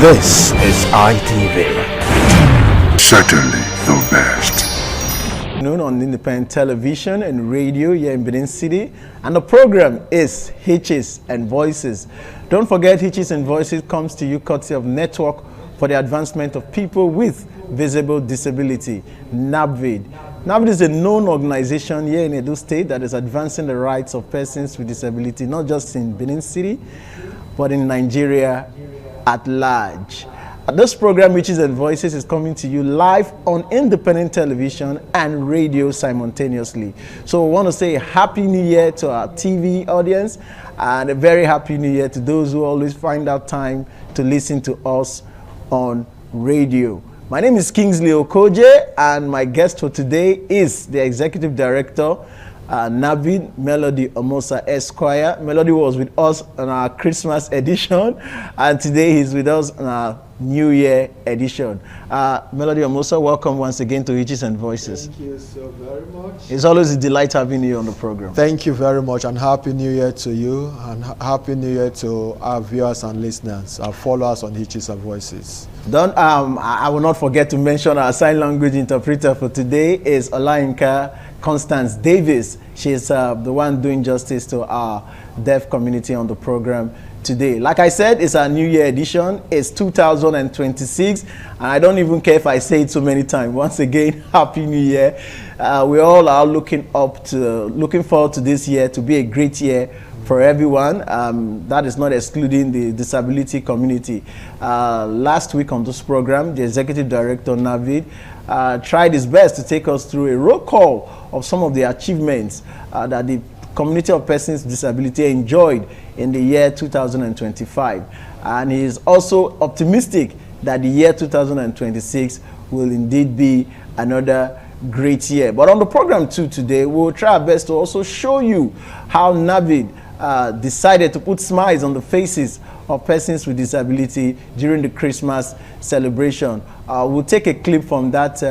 This is ITV. Certainly the best. Noon on independent television and radio here in Benin City, and the program is Hitches and Voices. Don't forget, Hitches and Voices comes to you courtesy of Network for the Advancement of People with Visible Disability, NABVID. NABVID is a known organization here in Edo State that is advancing the rights of persons with disability, not just in Benin City, but in Nigeria at large. This program, Hitches and Voices, is coming to you live on independent television and radio simultaneously. So we want to say a Happy New Year to our TV audience and a very Happy New Year to those who always find out time to listen to us on radio. My name is Kingsley Okoje, and my guest for today is the Executive Director, NABVID, Melody Omosa Esquire. Melody was with us on our Christmas edition, and today he's with us on our New Year edition. Melody Omosa, welcome once again to Hitches and Voices. Thank you so very much. It's always a delight having you on the program. Thank you very much, and Happy New Year to you, and Happy New Year to our viewers and listeners, our followers on Hitches and Voices. I will not forget to mention our sign language interpreter for today is Olayinka Constance Davis. She's the one doing justice to our deaf community on the program today. Like I said, it's our New Year edition. It's 2026, and I don't even care if I say it so many times. Once again, Happy New Year. We all are looking forward to this year to be a great year for everyone. That is not excluding the disability community. Last week on this program, the Executive Director, NABVID, tried his best to take us through a roll call of some of the achievements that the community of persons with disability enjoyed in the year 2025. And he is also optimistic that the year 2026 will indeed be another great year. But on the program too today, we'll try our best to also show you how NABVID decided to put smiles on the faces of persons with disability during the Christmas celebration. We'll take a clip from that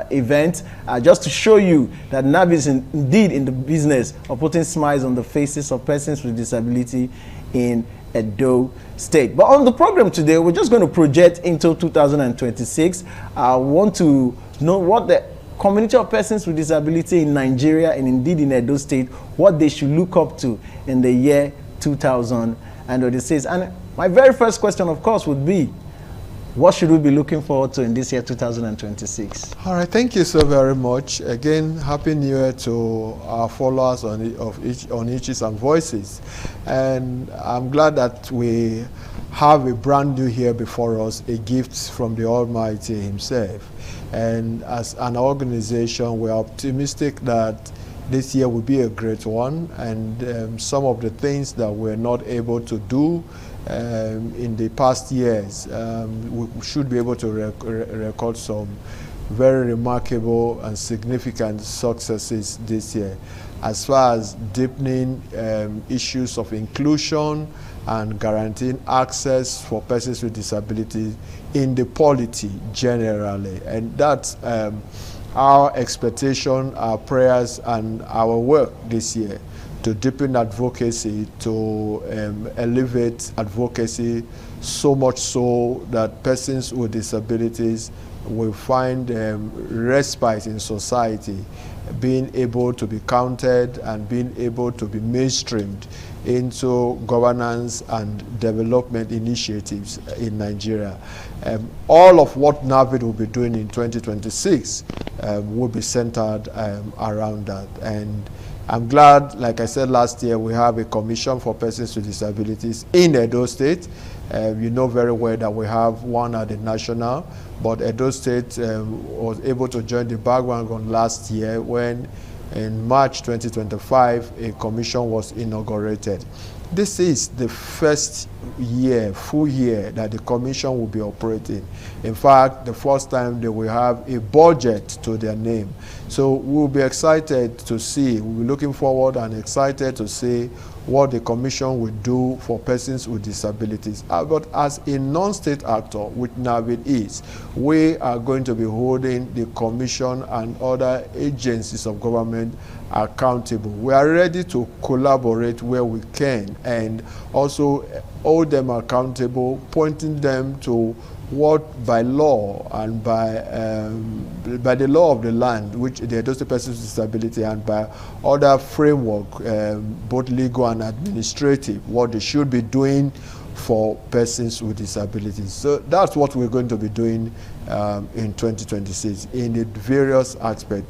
event just to show you that NABVID is indeed in the business of putting smiles on the faces of persons with disability in Edo State. But on the program today, we're just going to project into 2026. I want to know what the community of persons with disability in Nigeria and indeed in Edo State, what they should look up to in the year 2026. And my very first question, of course, would be, what should we be looking forward to in this year 2026? All right, thank you so very much. Again, Happy New Year to our followers on Hitches and Voices. And I'm glad that we have a brand new year before us, a gift from the Almighty Himself. And as an organization, we're optimistic that this year will be a great one, and some of the things that we're not able to do in the past years, we should be able to record some very remarkable and significant successes this year, as far as deepening issues of inclusion and guaranteeing access for persons with disabilities in the polity generally. And that's our expectation, our prayers, and our work this year, to deepen advocacy, to elevate advocacy so much so that persons with disabilities will find respite in society, being able to be counted and being able to be mainstreamed into governance and development initiatives in Nigeria. All of what NABVID will be doing in 2026 will be centered around that. And I'm glad, like I said last year, we have a commission for persons with disabilities in Edo State. You know very well that we have one at the national, but Edo State was able to join the bandwagon last year when in March 2025 a commission was inaugurated. This is the first year, full year, that the commission will be operating. In fact, the first time they will have a budget to their name. So we'll be excited to see, we'll be looking forward and excited to see what the commission will do for persons with disabilities. But as a non-state actor, which NABVID is, we are going to be holding the commission and other agencies of government accountable. We are ready to collaborate where we can and also hold them accountable, pointing them to what by law and by the law of the land, which the Edo State Persons with Disability, and by other framework, both legal and administrative, what they should be doing for persons with disabilities. So that's what we're going to be doing in 2026 in the various aspects,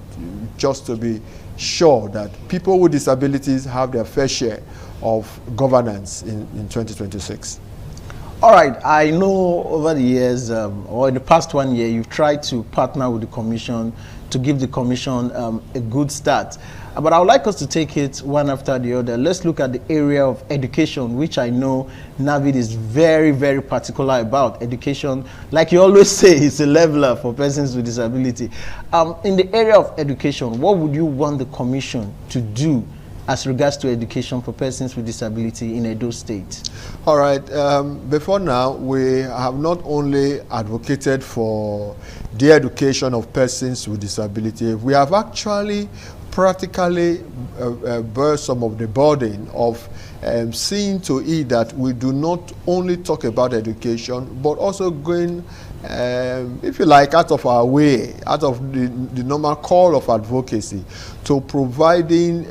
just to be sure that people with disabilities have their fair share of governance in 2026. All right, I know over the years, or in the past 1 year, you've tried to partner with the Commission to give the Commission a good start. But I would like us to take it one after the other. Let's look at the area of education, which I know NAVID is very, very particular about. Education, like you always say, is a leveler for persons with disability. In the area of education, what would you want the Commission to do as regards to education for persons with disability in Edo State? All right. Before now, we have not only advocated for the education of persons with disability, we have actually practically bear some of the burden of seeing to it that we do not only talk about education, but also going, if you like, out of our way, out of the normal call of advocacy, to providing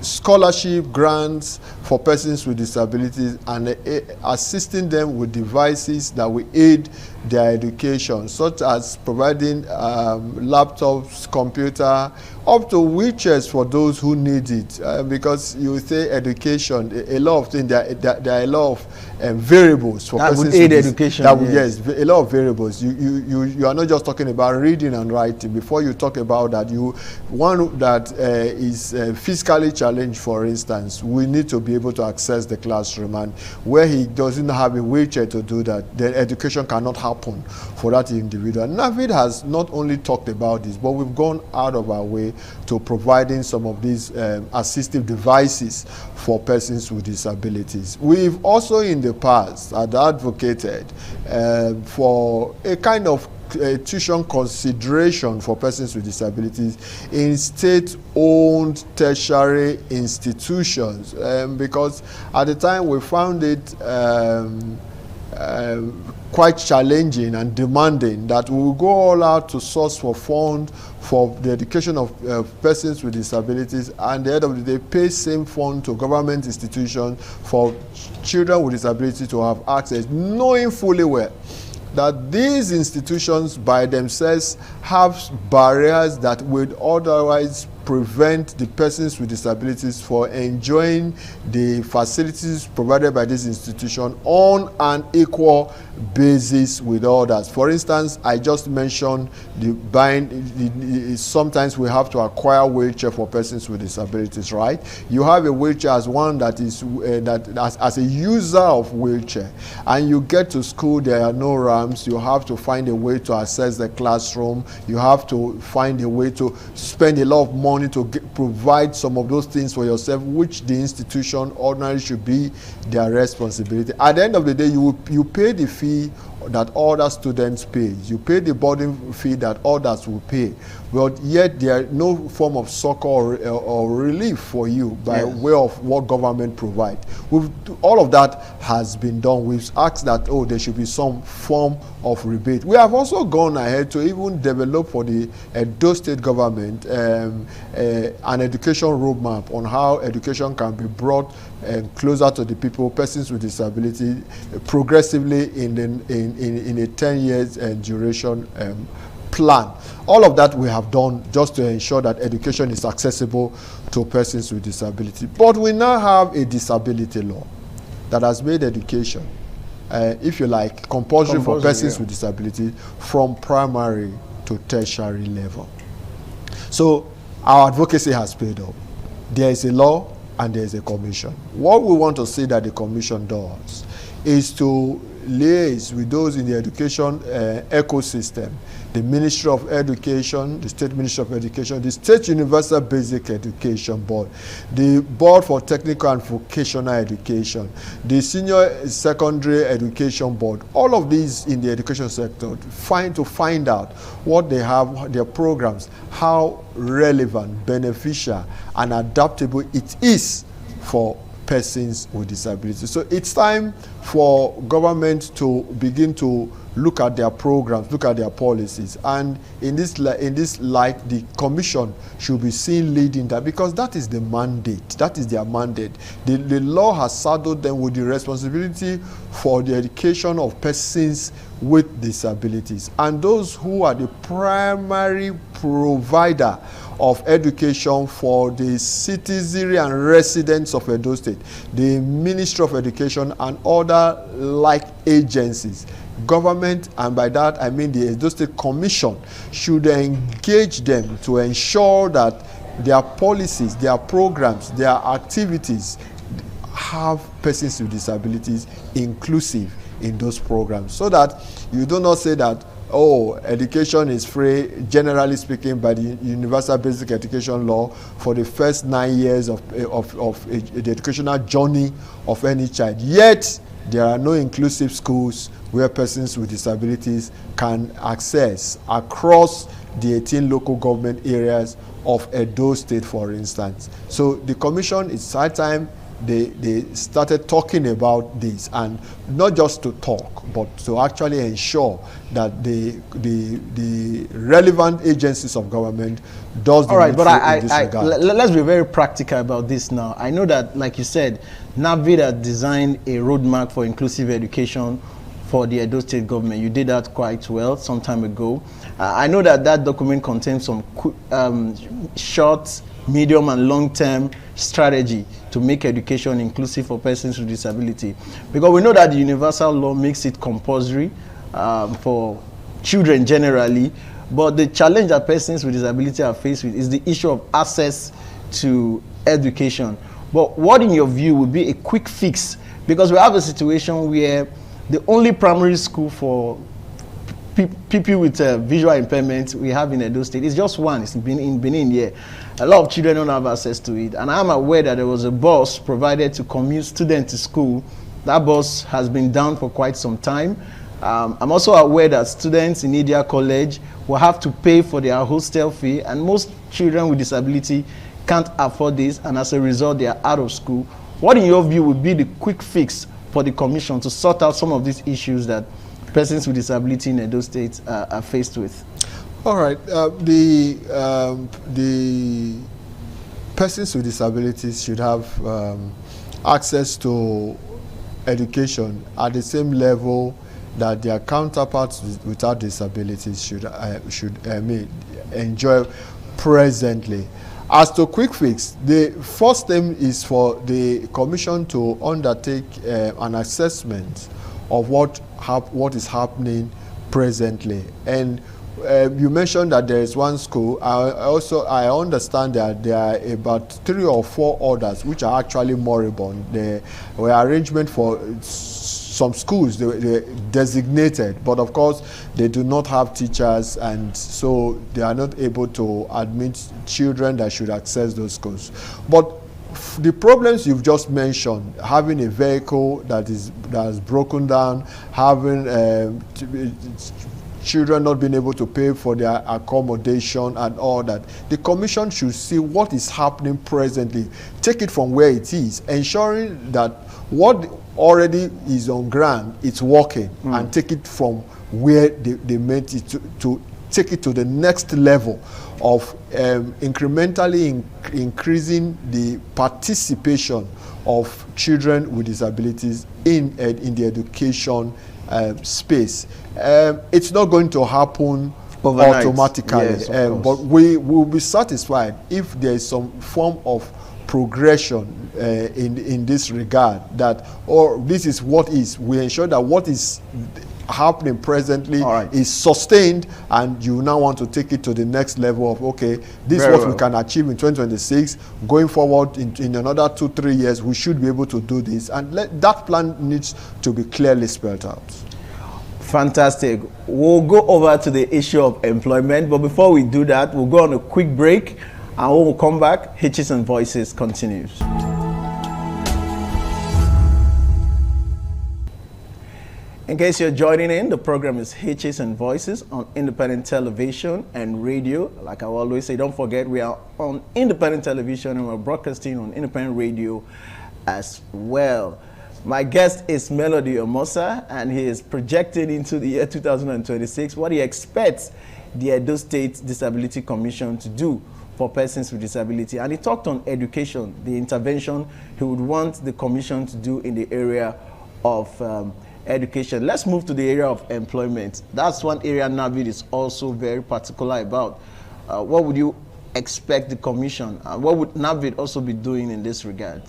scholarship grants for persons with disabilities and assisting them with devices that will aid their education, such as providing laptops, computer, up to wheelchairs for those who need it. Because you say education, a lot of things, there are a lot of variables for that persons would aid education. That would, yes, a lot of variables. You are not just talking about reading and writing. Before you talk about that, one that is physically challenged, for instance, we need to be able to access the classroom, and where he doesn't have a wheelchair to do that, then education cannot happen for that individual. NAVID has not only talked about this, but we've gone out of our way to providing some of these assistive devices for persons with disabilities. We've also in the past advocated for a kind of tuition consideration for persons with disabilities in state-owned tertiary institutions, because at the time we found it quite challenging and demanding that we will go all out to source for funds for the education of persons with disabilities, and at the end of the day pay same fund to government institutions for children with disabilities to have access, knowing fully well that these institutions by themselves have barriers that would otherwise prevent the persons with disabilities from enjoying the facilities provided by this institution on an equal basis with others. For instance, I just mentioned sometimes we have to acquire wheelchair for persons with disabilities, right? You have a wheelchair as one that is as a user of wheelchair, and you get to school, there are no ramps, you have to find a way to access the classroom, you have to find a way to spend a lot of money to provide some of those things for yourself, which the institution ordinarily should be their responsibility. At the end of the day, you pay the fee that other students pay. You pay the boarding fee that others will pay. But yet there is no form of succor or relief for you by way of what government provides. All of that has been done. We've asked that, there should be some form of rebate. We have also gone ahead to even develop for the Edo State government an education roadmap on how education can be brought closer to the people, persons with disability, progressively in a 10 years duration plan. All of that we have done just to ensure that education is accessible to persons with disability. But we now have a disability law that has made education, if you like, compulsory for persons with disability from primary to tertiary level. So our advocacy has paid off. There is a law and there is a commission. What we want to see that the commission does is to liaise with those in the education ecosystem, the Ministry of Education, the State Ministry of Education, the State Universal Basic Education Board, the Board for Technical and Vocational Education, the Senior Secondary Education Board, all of these in the education sector, to find out what they have, their programs, how relevant, beneficial, and adaptable it is for persons with disabilities. So it's time for government to begin to look at their programs, look at their policies, and in this light, the commission should be seen leading that, because that is the mandate. That is their mandate. The law has saddled them with the responsibility for the education of persons with disabilities, and those who are the primary provider of education for the citizenry and residents of Edo State, the Ministry of Education and other like agencies. Government, and by that I mean the Edo State Commission, should engage them to ensure that their policies, their programs, their activities have persons with disabilities inclusive in those programs, so that you do not say that, oh, education is free, generally speaking, by the Universal Basic Education Law for the first 9 years of the educational journey of any child. Yet, there are no inclusive schools where persons with disabilities can access across the 18 local government areas of Edo State, for instance. So the commission, it's high time they started talking about this, and not just to talk, but to actually ensure that the relevant agencies of government does the All right, needful but let's be very practical about this now. I know that, like you said, NAVID designed a roadmap for inclusive education for the Edo State government. You did that quite well some time ago. I know that document contains some short, medium, and long-term strategy to make education inclusive for persons with disability, because we know that the universal law makes it compulsory for children generally, but the challenge that persons with disability are faced with is the issue of access to education. But what, in your view, would be a quick fix? Because we have a situation where the only primary school for people with visual impairment we have in Edo State is just one. It's in Benin here. A lot of children don't have access to it, and I'm aware that there was a bus provided to commute students to school. That bus has been down for quite some time. I'm also aware that students in Idia College will have to pay for their hostel fee, and most children with disability can't afford this, and as a result they are out of school. What, in your view, would be the quick fix for the commission to sort out some of these issues that persons with disability in Edo State are faced with? All right. The persons with disabilities should have access to education at the same level that their counterparts without disabilities should enjoy presently. As to quick fix, the first thing is for the commission to undertake an assessment of what is happening presently. And you mentioned that there is one school. I understand that there are about 3 or 4 others which are actually moribund. There were arrangements for some schools, they designated, but of course they do not have teachers, and so they are not able to admit children that should access those schools. But the problems you've just mentioned, having a vehicle that has broken down, having children not being able to pay for their accommodation and all that, the commission should see what is happening presently, take it from where it is, ensuring that what already is on ground, it's working, and take it from where they meant it to take it to the next level of incrementally increasing the participation of children with disabilities in the education space. It's not going to happen overnight, automatically, yes, but we will be satisfied if there is some form of progression in this regard, that, or this is what is, we ensure that what is happening presently is sustained, and you now want to take it to the next level of, okay, this is what we can achieve in 2026, going forward in another 2-3 years we should be able to do this, and that plan needs to be clearly spelled out. Fantastic. We'll go over to the issue of employment, but before we do that, we'll go on a quick break, and when we come back, Hitches and Voices continues. In case you're joining in, the program is Hitches and Voices on independent television and radio. Like I always say, don't forget we are on independent television and we're broadcasting on independent radio as well. My guest is Melody Omosa, and he is projecting into the year 2026 what he expects the Edo State Disability Commission to do for persons with disability. And he talked on education, the intervention he would want the commission to do in the area of education. Let's move to the area of employment. That's one area NAVID is also very particular about. What would you expect the commission, what would NAVID also be doing in this regard?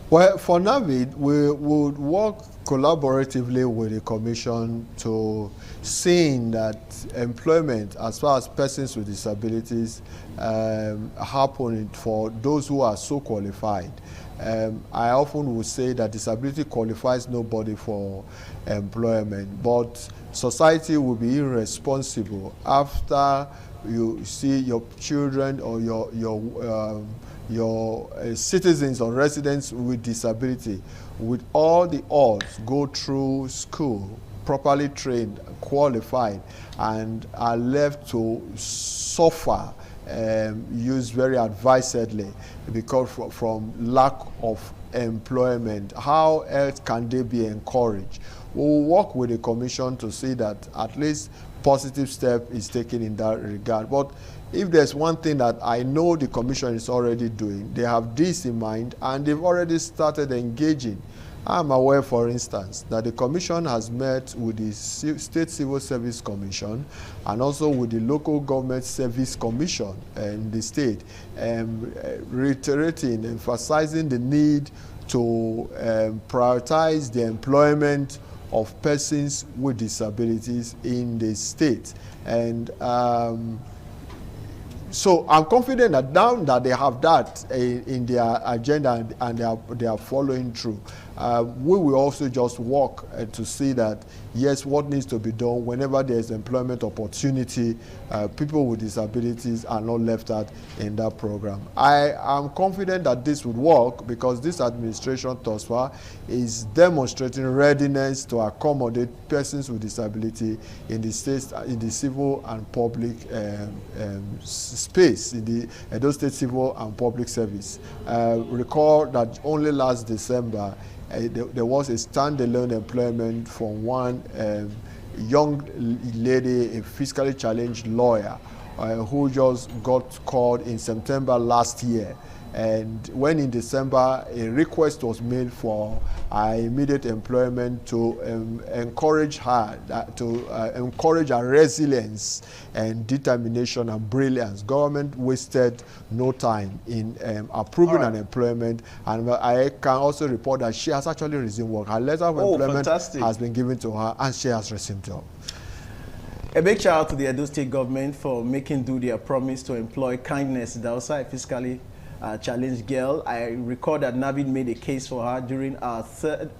Well, for NAVID, we would work collaboratively with the commission to seeing that employment as far as persons with disabilities happen for those who are so qualified. I often would say that disability qualifies nobody for employment, but society will be irresponsible after you see your children or your citizens or residents with disability, with all the odds, go through school, properly trained, qualified, and are left to suffer, used very advisedly because from lack of employment. How else can they be encouraged? We will work with the commission to see that at least positive step is taken in that regard. But if there's one thing that I know the commission is already doing, they have this in mind and they've already started engaging. I'm aware, for instance, that the commission has met with the State Civil Service Commission and also with the Local Government Service Commission in the state, reiterating, emphasizing the need to prioritize the employment of persons with disabilities in the state. And so I'm confident that now that they have that in their agenda and they are following through, we will also just work to see that, yes, what needs to be done whenever there is employment opportunity, people with disabilities are not left out in that program. I am confident that this would work because this administration thus far is demonstrating readiness to accommodate persons with disability in the state, in the civil and public space, in the Edo State Civil and Public Service. Recall that only last December, there was a standalone employment from one young lady, a physically challenged lawyer, who just got called in September last year. And when in December a request was made for immediate employment to encourage her, encourage her resilience and determination and brilliance, government wasted no time in approving an employment. And I can also report that she has actually resumed work. Her letter of employment has been given to her and she has resumed job. A big shout out to the Edo State government for making do their promise to employ Kindness Dausa, a physically challenged girl. I recall that NAVID made a case for her during our third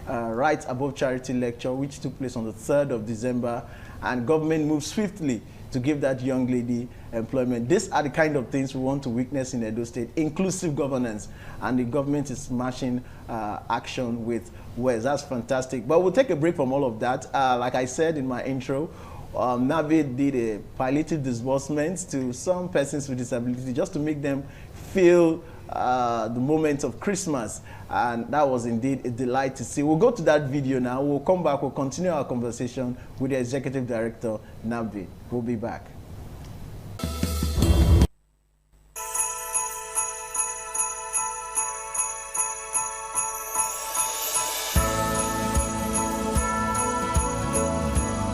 Rights Above Charity lecture, which took place on the 3rd of December, and government moved swiftly to give that young lady employment. These are the kind of things we want to witness in Edo State, inclusive governance, and the government is smashing action with words. That's fantastic. But we'll take a break from all of that. Like I said in my intro, NAVID did a palliative disbursement to some persons with disability just to make them feel the moment of Christmas, and that was indeed a delight to see. We'll go to that video now. We'll come back. We'll continue our conversation with the Executive Director, NAVID. We'll be back.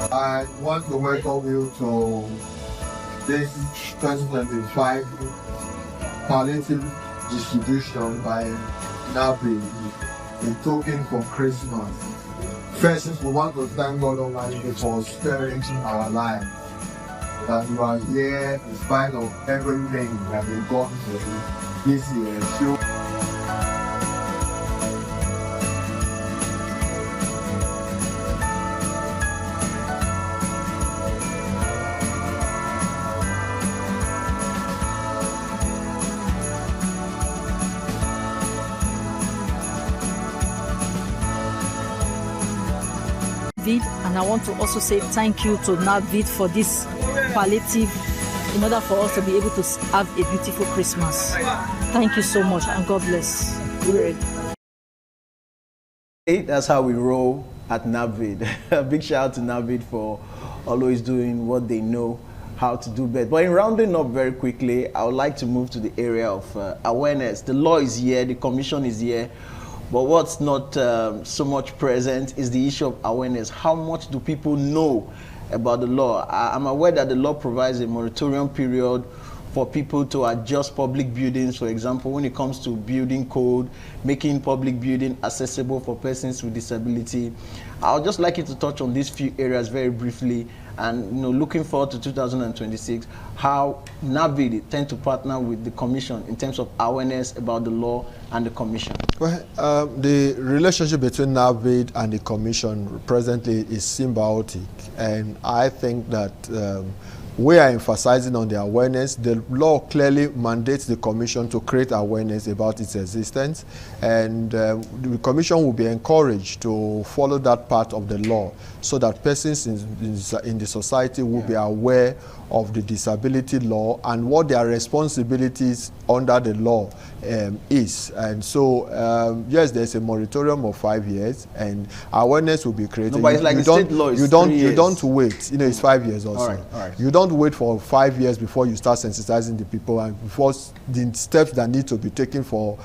I want to welcome you to this 2025 palliative distribution by NABI, a token for Christmas. First, we want to thank God Almighty for sparing our lives. That we are here in spite of everything that we've gone through this year. So and I want to also say thank you to NAVID for this palliative in order for us to be able to have a beautiful Christmas. Thank you so much and God bless. That's how we roll at NAVID. A big shout out to NAVID for always doing what they know how to do better. But in rounding up very quickly, I would like to move to the area of awareness. The law is here, the commission is here. But what's not so much present is the issue of awareness. How much do people know about the law? I'm aware that the law provides a moratorium period for people to adjust public buildings, for example, when it comes to building code, making public building accessible for persons with disability. I would just like you to touch on these few areas very briefly, and looking forward to 2026, how NAVID tend to partner with the Commission in terms of awareness about the law and the Commission. Well, the relationship between NAVID and the Commission presently is symbiotic, and I think that we are emphasizing on the awareness. The law clearly mandates the Commission to create awareness about its existence, and the Commission will be encouraged to follow that part of the law so that persons in the society will be aware of the disability law and what their responsibilities under the law is. And so, yes, there's a moratorium of 5 years, and awareness will be created. No, but it's like the state law is 3 years. You don't wait. It's 5 years also. All right. You don't wait for 5 years before you start sensitizing the people and before the steps that need to be taken for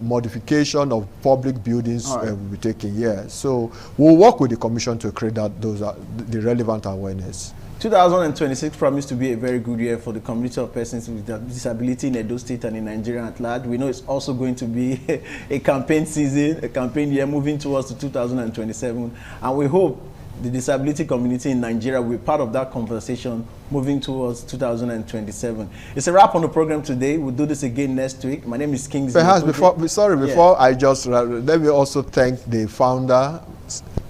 modification of public buildings will be taken. Yeah. So we'll work with the Commission to create the relevant awareness. 2026 promised to be a very good year for the community of persons with disability in Edo State and in Nigeria at large. We know it's also going to be a campaign season, a campaign year moving towards 2027. And we hope the disability community in Nigeria will be part of that conversation moving towards 2027. It's a wrap on the program today. We'll do this again next week. My name is Kingsley. Perhaps before I just, let me also thank the founder,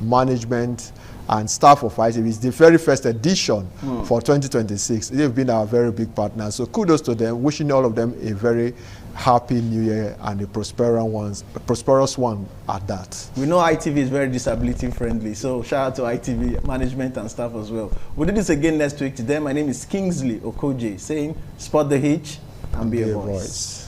management, and staff of ITV. It's the very first edition for 2026. They've been our very big partners. So kudos to them. Wishing all of them a very happy new year and a prosperous one at that. We know ITV is very disability friendly, so shout out to ITV management and staff as well. We'll do this again next week. Today, my name is Kingsley Okoje, saying spot the hitch and be a voice.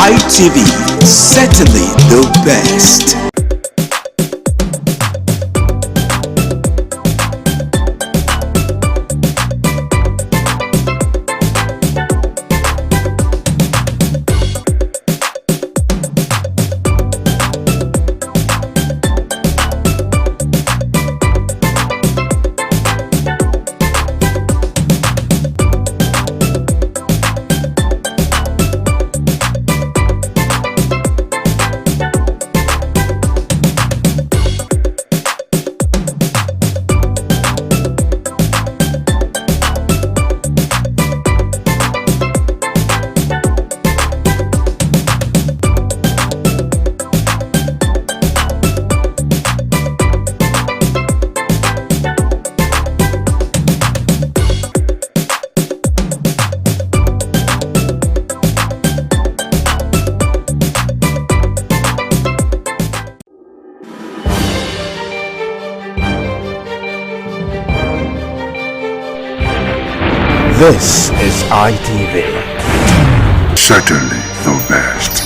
ITV, certainly the best. This is ITV. Certainly the best.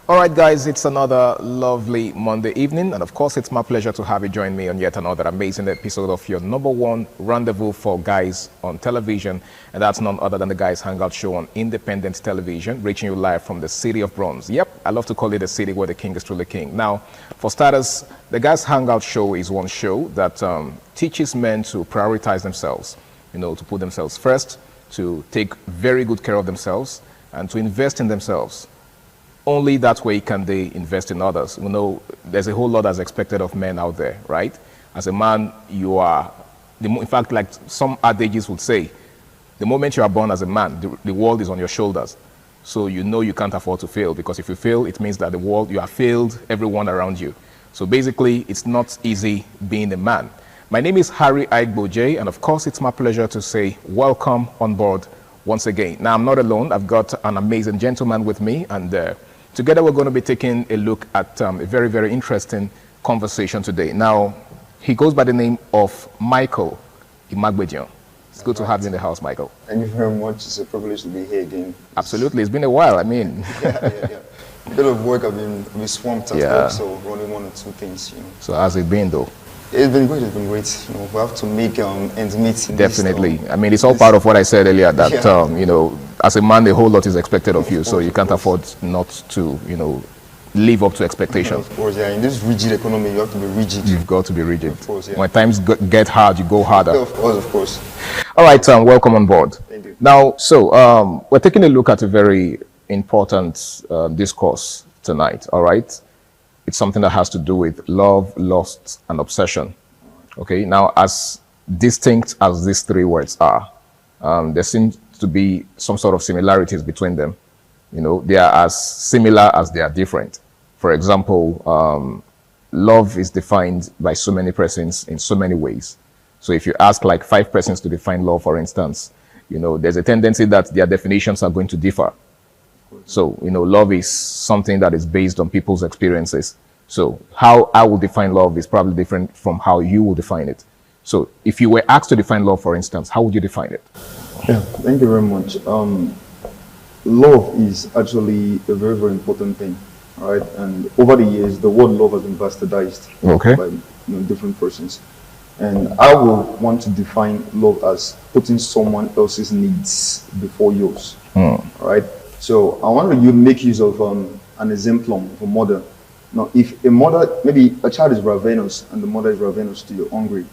All right, guys, it's another lovely Monday evening, and of course, it's my pleasure to have you join me on yet another amazing episode of your number one rendezvous for guys on television, and that's none other than the Guys Hangout Show on independent television, reaching you live from the city of Bronze. Yep, I love to call it the city where the king is truly king. Now, for starters, the Guys Hangout Show is one show that teaches men to prioritize themselves, to put themselves first, to take very good care of themselves, and to invest in themselves. Only that way can they invest in others. There's a whole lot that's expected of men out there, right? As a man, you are, in fact, like some adages would say, the moment you are born as a man, the world is on your shoulders. So you can't afford to fail, because if you fail, it means that you have failed everyone around you. So basically, it's not easy being a man. My name is Harry Aigboje, and of course, it's my pleasure to say welcome on board once again. Now, I'm not alone. I've got an amazing gentleman with me, and together, we're going to be taking a look at a very, very interesting conversation today. Now, he goes by the name of Michael Imagbejian. It's good to have you in the house, Michael. Thank you very much. It's a privilege to be here again. Absolutely. It's been a while. I mean. Yeah. A bit of work. I've been swamped at work, so only one or two things, So how's it been, though? It's been great. It's been great. We have to make ends meet. Definitely. I mean, it's all part of what I said earlier, that, as a man, a whole lot is expected of you, so you can't afford not to, live up to expectations. Of course, yeah. In this rigid economy, you have to be rigid. You've got to be rigid. Of course, yeah. When times get hard, you go harder. Of course. All right, welcome on board. Thank you. Now, we're taking a look at a very important discourse tonight, all right? It's something that has to do with love, lust, and obsession. Okay, now as distinct as these three words are, there seems to be some sort of similarities between them. They are as similar as they are different. For example, love is defined by so many persons in so many ways. So if you ask like 5 persons to define love, for instance, there's a tendency that their definitions are going to differ. So, love is something that is based on people's experiences. So how I will define love is probably different from how you will define it. So if you were asked to define love, for instance, how would you define it? Yeah, thank you very much. Love is actually a very, very important thing, all right? And over the years, the word love has been bastardized by different persons. And I will want to define love as putting someone else's needs before yours, all right? So I want to make use of an example of a mother. Now, if a mother, maybe a child is ravenous and the mother is ravenous to you, hungry.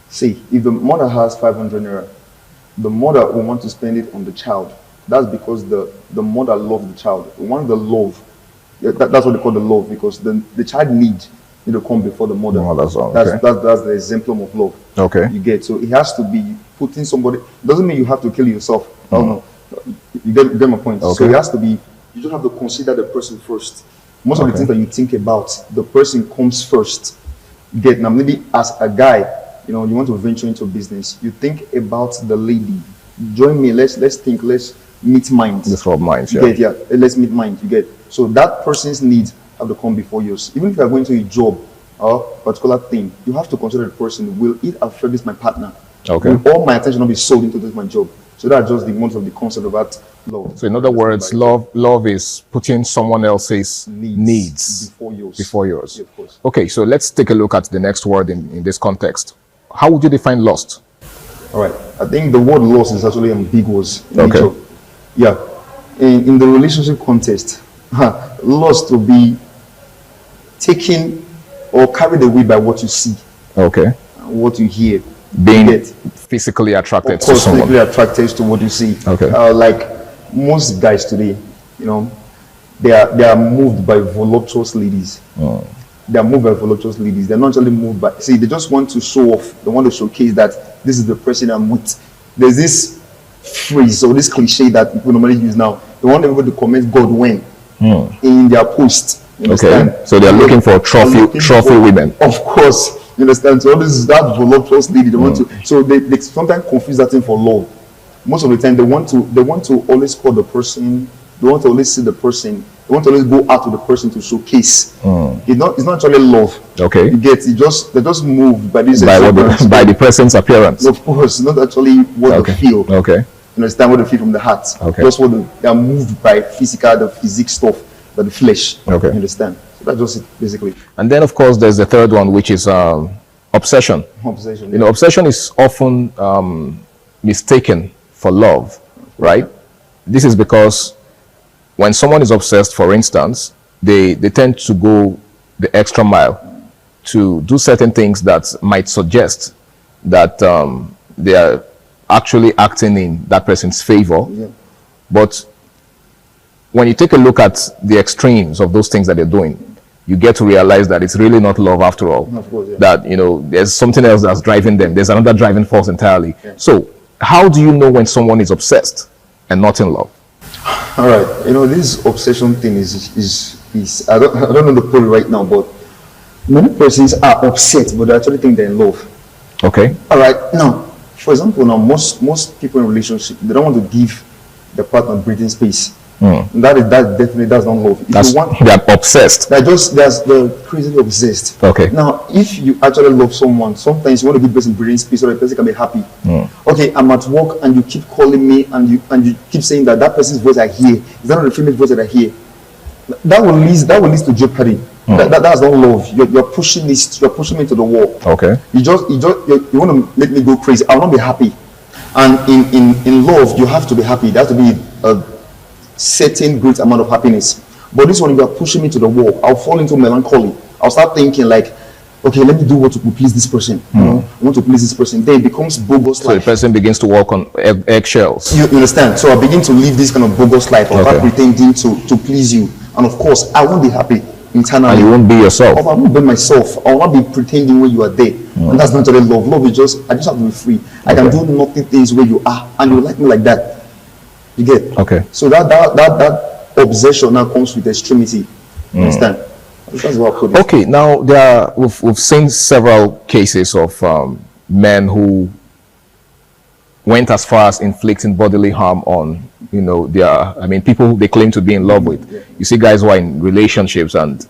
See, if the mother has 500 naira, the mother will want to spend it on the child. That's because the mother loves the child. They want the love. Yeah, that's what they call the love, because the child needs to come before the mother. That's the example of love. Okay. You get, so it has to be putting somebody. Doesn't mean you have to kill yourself. Oh no. You get my point. Okay. So it has to be, you just have to consider the person first. Most of the things that you think about, the person comes first. Now maybe as a guy, you want to venture into business, you think about the lady. Join me, let's think, let's meet minds. Let's rub minds, yeah. Let's meet minds, you get. So that person's needs have to come before yours. Even if you are going to a job or particular thing, you have to consider the person. Will it affect this my partner? Okay. Will all my attention not be sold into this my job? So that's just the most of the concept about love. So in other words, love is putting someone else's needs before yours. Yeah, of course. Okay, so let's take a look at the next word in this context. How would you define lust? All right. I think the word lust is actually ambiguous. Okay. Yeah. In the relationship context, lust will be taken or carried away by what you see. Okay. What you hear. Being physically attracted to someone. Physically attracted to what you see. Okay. Like most guys today, they are moved by voluptuous ladies. They are moved by voluptuous ladies. They're not actually moved by. See, they just want to show off. They want to showcase that this is the person I'm with. There's this phrase or this cliche that people normally use now. They want everybody to comment God when in their post. Okay. So they're looking for trophy women. Of course. You understand? So this is that voluptuous lady. They want to. So they sometimes confuse that thing for love. Most of the time, they want to always call the person. They want to always see the person. They want to always go out to the person to showcase. It's not actually love. Okay. You get it. They're just moved by this. By the person's appearance. Of course, not actually what they feel. Okay. You understand what they feel from the heart. Okay. Just they are moved by the physics stuff. the flesh. Okay. You understand? So that's just it, basically. And then, of course, there's the third one, which is obsession. Obsession. You know, obsession is often mistaken for love, right? This is because when someone is obsessed, for instance, they tend to go the extra mile to do certain things that might suggest that they are actually acting in that person's favor. Yeah. But when you take a look at the extremes of those things that they're doing, you get to realize that it's really not love after all. Of course, yeah. That, you know, there's something else that's driving them. There's another driving force entirely. Yeah. So how do you know when someone is obsessed and not in love? All right. You know, this obsession thing is I don't know the point right now, but many persons are upset, but they actually think they're in love. Okay. All right. Now, for example, now most people in relationship, they don't want to give the partner breathing space. That definitely that's not love. If they're obsessed. They're crazily obsessed. Okay. Now, if you actually love someone, sometimes you want to give the person breathing space so the person can be happy. Okay, I'm at work and you keep calling me and you keep saying that person's voice I hear is that not the female voice that I hear. That will lead to jeopardy. That's not love. You're pushing me to the wall. Okay. You want to make me go crazy. I will not be happy. And in love, you have to be happy. There has to be a certain great amount of happiness. But this one, you are pushing me to the wall. I'll fall into melancholy. I'll start thinking like, okay, let me do what will please this person. You know, I want to please this person. Then it becomes bogus So life. the person begins to walk on eggshells. You understand? So I begin to live this kind of bogus life. I'll start pretending to please you. And of course, I won't be happy internally. And you won't be yourself. I won't be myself. I will not be pretending when you are there. And that's not really love. Love is I just have to be free. I can do nothing things where you are, and you like me like that. You get? Okay. So that obsession now comes with extremity. You understand? That's what I put it. Okay. Now we've seen several cases of men who went as far as inflicting bodily harm on, you know, people who they claim to be in love with. Yeah. You see guys who are in relationships and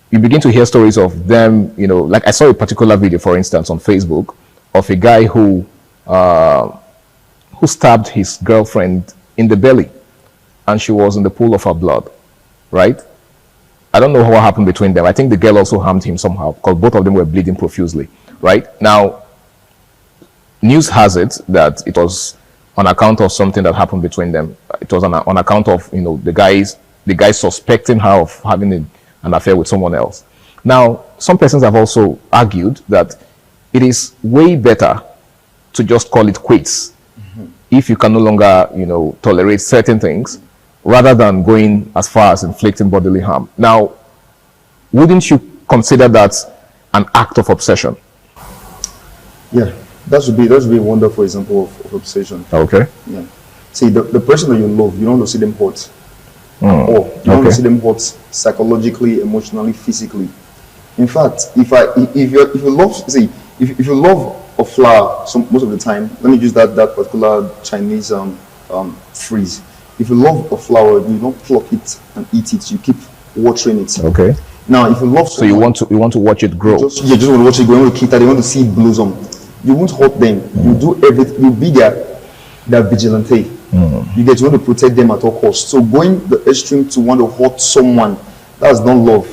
you begin to hear stories of them, you know, like I saw a particular video, for instance, on Facebook of a guy who stabbed his girlfriend in the belly and she was in the pool of her blood, right? I don't know what happened between them. I think the girl also harmed him somehow because both of them were bleeding profusely, right? Now, news has it that it was on account of something that happened between them. It was on account of, you know, the guy suspecting her of having an affair with someone else. Now, some persons have also argued that it is way better to just call it quits if you can no longer, you know, tolerate certain things rather than going as far as inflicting bodily harm. Now, wouldn't you consider that an act of obsession? Yeah. That should be a wonderful example of obsession. Okay. Yeah. See, the person that you love, you don't want to see them hurt. Or you don't want to see them hurt psychologically, emotionally, physically. In fact, if you love a flower, most of the time, let me use that particular Chinese phrase. If you love a flower, you don't pluck it and eat it. You keep watering it. Okay. Now, if you love someone, so you want to watch it grow. You just want to watch it grow. You want to keep that. You want to see it blossom. You won't hurt them. You do everything. You be their vigilante. You want to protect them at all costs. So going the extreme to want to hurt someone, that's not love.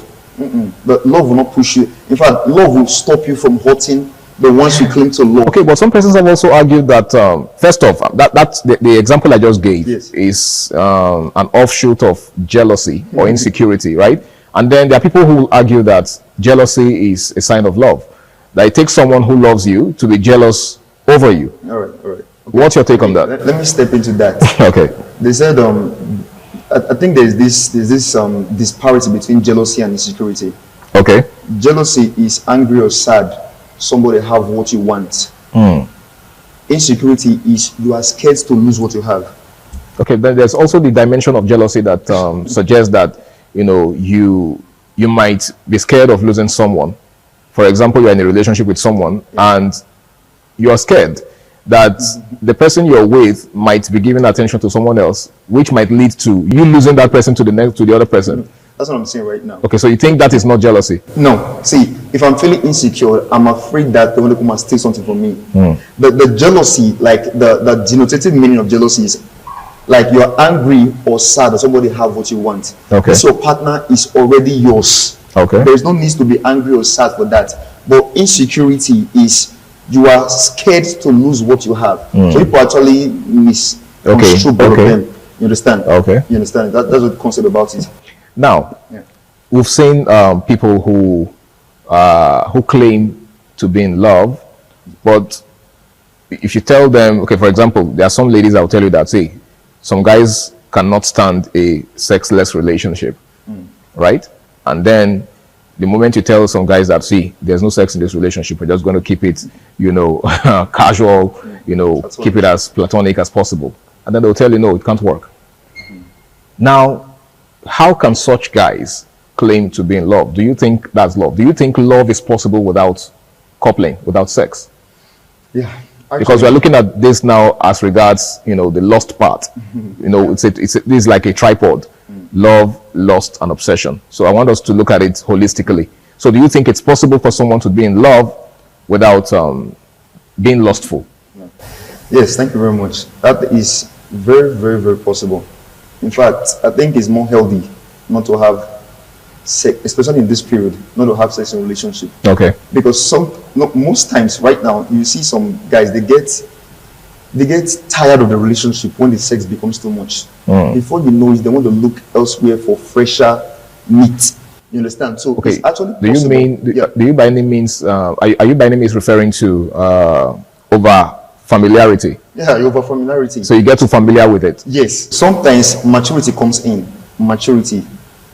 But love will not push you. In fact, love will stop you from hurting the ones you claim to love. Okay, but some persons have also argued that first off, that's the example I just gave is an offshoot of jealousy or insecurity, right? And then there are people who argue that jealousy is a sign of love. That it takes someone who loves you to be jealous over you. All right. Okay. What's your take on that? Let me step into that. Okay. They said, I think there's this disparity between jealousy and insecurity. Okay. Jealousy is angry or sad. Somebody have what you want. Insecurity is you are scared to lose what you have. Okay. Then there's also the dimension of jealousy that suggests that, you know, you might be scared of losing someone. For example, you're in a relationship with someone and you are scared that the person you're with might be giving attention to someone else, which might lead to you losing that person to the other person. That's what I'm saying right now. Okay, so you think that is not jealousy? No. See, if I'm feeling insecure, I'm afraid that they want to come and steal something from me. The jealousy, like the denotative meaning of jealousy is like you're angry or sad that somebody have what you want. Okay. This your partner is already yours. Okay. There's no need to be angry or sad for that. But insecurity is you are scared to lose what you have. So people actually misconstrue both of them. You understand? Okay. You understand? That's what the concept about it. Now, we've seen people who claim to be in love, but if you tell them, okay, for example, there are some ladies that will tell you that, say, some guys cannot stand a sexless relationship, right? And then the moment you tell some guys that, see, there's no sex in this relationship, we're just going to keep it, you know, casual, you know, keep it as platonic as possible. And then they'll tell you, no, it can't work. Now, how can such guys claim to be in love? Do you think that's love? Do you think love is possible without coupling, without sex? Yeah. Because we're looking at this now as regards, you know, the lust part. You know, this is like a tripod: love, lust, and obsession. So I want us to look at it holistically. So do you think it's possible for someone to be in love without being lustful? Yes, thank you very much. That is very, very, very possible. In fact, I think it's more healthy not to have sex, especially in this period, not to have sex in a relationship. Okay. Because most times right now, you see some guys, they get tired of the relationship when the sex becomes too much. Before you know it, they want to look elsewhere for fresher meat. You understand? So okay. It's actually do possible. you mean do you by any means are you by any means referring to over familiarity? Yeah, over familiarity. So you get too familiar with it. Yes. Sometimes maturity comes in. Maturity.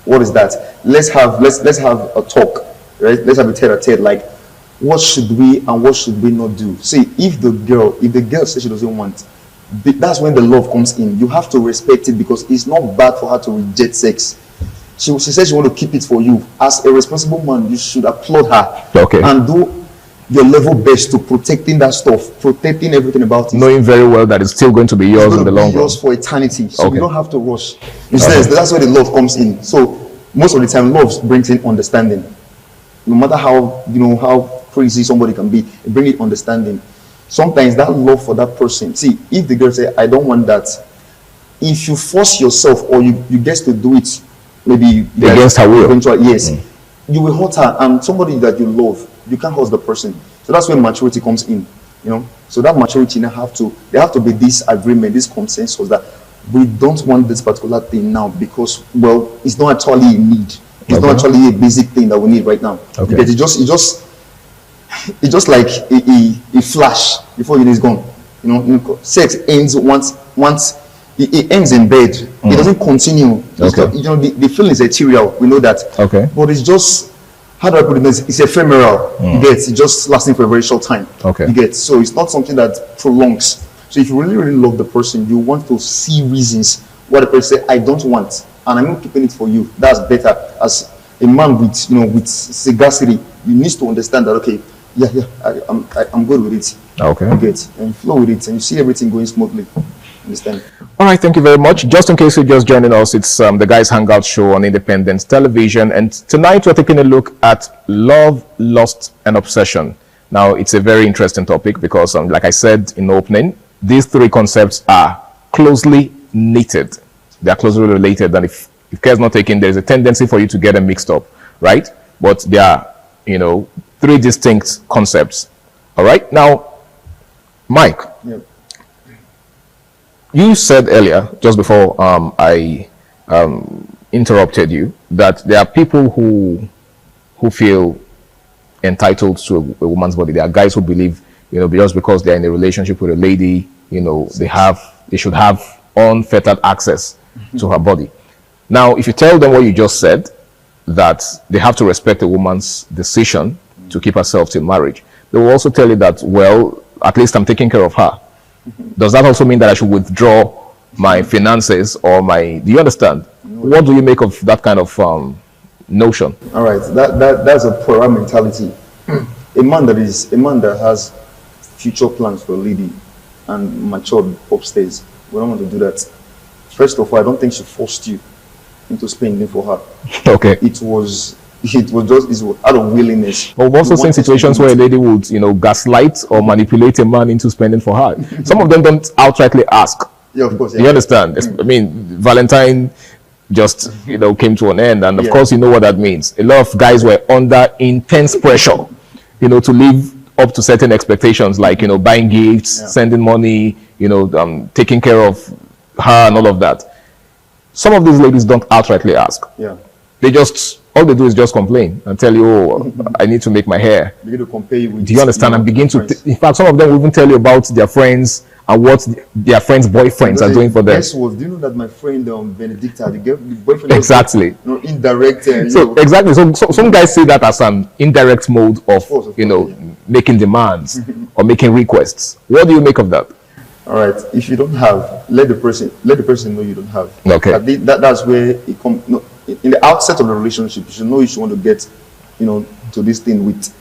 What is that? Let's have a talk, right? Let's have a tete-a-tete, like what should we and what should we not do? See, if the girl says she doesn't want, that's when the love comes in. You have to respect it because it's not bad for her to reject sex. She says she want to keep it for you. As a responsible man, you should applaud her. Okay. And do your level best to protecting that stuff, protecting everything about it. Knowing very well that it's still going to be yours in the long run. Yours for eternity. So Okay. you don't have to rush. That's where the love comes in. So most of the time, love brings in understanding. No matter how crazy somebody can be, it brings in understanding. Sometimes that love for that person. See, if the girl say, "I don't want that," if you force yourself or you get to do it, maybe against her will. Yes, you will hurt her, and somebody that you love, you can't hurt the person. So that's where maturity comes in. You know, so that maturity there have to be this agreement, this consensus that we don't want this particular thing now because, well, it's not actually a need. It's not actually a basic thing that we need right now. Okay. Because it's just like a flash before it is gone. You know, sex ends once it ends in bed. It doesn't continue. Okay. The feeling is ethereal. We know that. Okay. But it's just, how do I put it? It's ephemeral. You get, it's just lasting for a very short time. Okay. You get, so it's not something that prolongs. So if you really, really love the person, you want to see reasons why the person say, "I don't want, and I'm not keeping it for you." That's better. As a man with sagacity, you need to understand that. Okay, I'm good with it. Okay. You get, and you flow with it, and you see everything going smoothly. Understand? All right, thank you very much. Just in case you're just joining us, it's the Guys Hangout show on Independence Television, and tonight we're taking a look at love, lust, and obsession. Now, it's a very interesting topic because, like I said in the opening, these three concepts are closely knitted. They are closely related, and if care is not taken, there's a tendency for you to get them mixed up, right? But they are, three distinct concepts. All right, now, Mike. Yep. You said earlier, just before I interrupted you, that there are people who feel entitled to a woman's body. There are guys who believe, just because they're in a relationship with a lady, they should have unfettered access to her body. Now, if you tell them what you just said, that they have to respect a woman's decision to keep herself till marriage, they will also tell you that, well, at least I'm taking care of her. Does that also mean that I should withdraw my finances or do you understand? What do you make of that kind of notion? All right, that's a poorer mentality. A man that has future plans for a lady and matured upstairs, we don't want to do that. First of all, I don't think she forced you into spending for her. Okay. It was out of willingness. But we've also seen situations where a lady would, gaslight or manipulate a man into spending for her. Some of them don't outrightly ask. Yeah, of course. Yeah. You understand? I mean, Valentine just came to an end, and of course you know what that means. A lot of guys were under intense pressure, to live up to certain expectations, like buying gifts, sending money, taking care of her and all of that. Some of these ladies don't outrightly ask. Yeah. They just, all they do is just complain and tell you, oh, I need to make my hair. Begin to compare you with. Do you understand? And begin to, in fact, some of them will even tell you about their friends and what their friends' boyfriends are doing for them. Guess what? Do you know that my friend Benedicta, the boyfriend, exactly, indirect. So exactly, so some guys see that as an indirect mode of making demands or making requests. What do you make of that? All right. If you don't have, let the person know you don't have. Okay. That's where it comes. In the outset of the relationship, you should know you should want to get, to this thing with,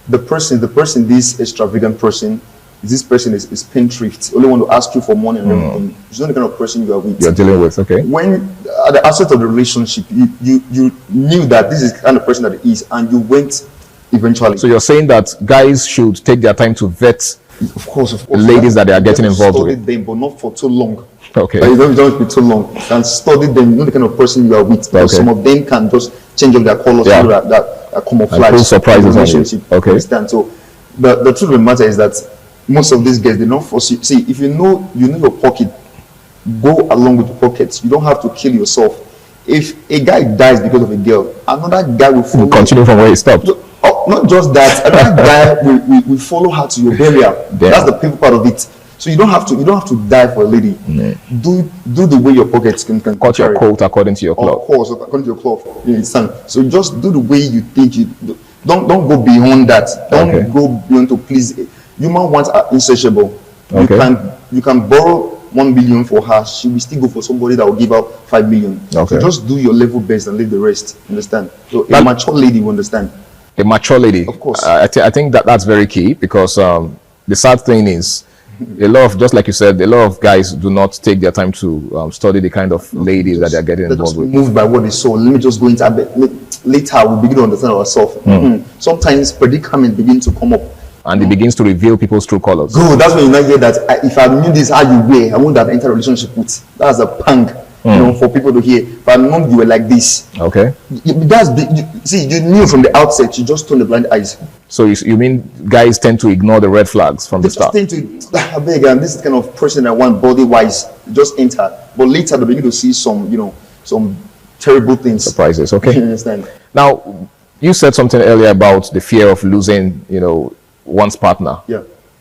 the person, this extravagant person. This person is spendthrift, only want to ask you for money and everything. It's not the kind of person you are with. You're dealing with, okay. When at the outset of the relationship, you knew that this is the kind of person that he is, and you went eventually. So you're saying that guys should take their time to vet, of course, ladies that they are getting involved with. Them, but not for too long. Okay. You don't be too long. You can study them, know the kind of person you are with. Because some of them can just change up their colors, that camouflage surprises in relationship. Okay. Understand? So the truth of the matter is that most of these guys, they don't force you. See, if you know your pocket, go along with the pockets. You don't have to kill yourself. If a guy dies because of a girl, another guy will continue from where he stopped. Not just that, another guy will follow her to your burial. That's the painful part of it. So you don't have to die for a lady. Do the way your pockets can cut your coat according to your cloth. Of course, according to your cloth. You understand? So just do the way you think you do. Don't go beyond that. Don't go beyond to please. Human wants are insatiable. You can borrow 1 billion for her. She will still go for somebody that will give out 5 million. So just do your level best and leave the rest. Understand? So a mature lady will understand. A mature lady, of course. I think that's very key, because the sad thing is, a lot of, just like you said, a lot of guys do not take their time to study the kind of ladies that they're getting involved with. Moved by what they saw. Let me just go into a bit. Later, we'll begin to understand ourselves. Sometimes predicament begin to come up. And it begins to reveal people's true colors. Good. That's when you now hear that if I knew this how you were, I wouldn't have entered a relationship with. That's a pang, for people to hear. If I knew you were like this. Okay. You knew from the outset. You just turned the blind eyes. So you mean guys tend to ignore the red flags from the start? They just tend to, beg, and this is the kind of person I want body-wise. Just enter, but later they begin to see some terrible things. Surprises. Okay. You understand? Now, you said something earlier about the fear of losing, one's partner,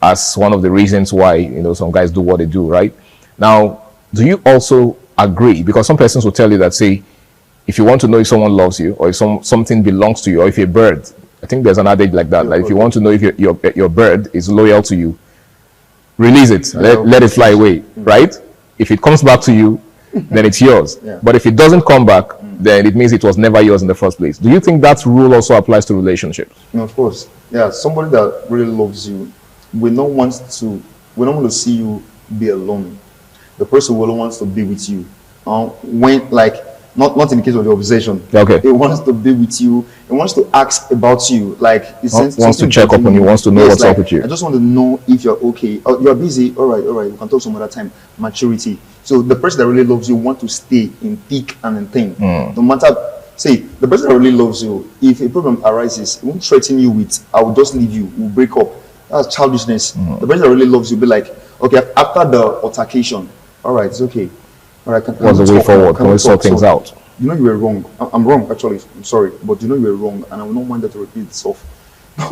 as one of the reasons why some guys do what they do, right? Now, do you also agree? Because some persons will tell you that, say, if you want to know if someone loves you, or if something belongs to you, or if a bird, I think there's an adage like that, like if you want to know if your bird is loyal to you, release it, let it fly away, right? If it comes back to you, then it's yours. But if it doesn't come back, then it means it was never yours in the first place. Do you think that rule also applies to relationships? No, of course. Yeah, somebody that really loves you will not want to see you be alone. The person will wants to be with you. When, like, not in the case of the obsession. Okay. He wants to be with you. He wants to ask about you. Like, he wants to check up on you. Wants to know what's up with you. I just want to know if you're okay. Oh, you're busy. All right. We can talk some other time. Maturity. So the person that really loves you want to stay in thick and in thin. No matter. See, the person that really loves you, if a problem arises, he won't threaten you with, I will just leave you. We'll break up. That's childishness. The person that really loves you will be like, okay, after the altercation, all right, it's okay. All right, what's the way forward? Can we sort things out? You know you were wrong. I'm wrong, actually. I'm sorry. But you know you were wrong, and I will not want that to repeat itself.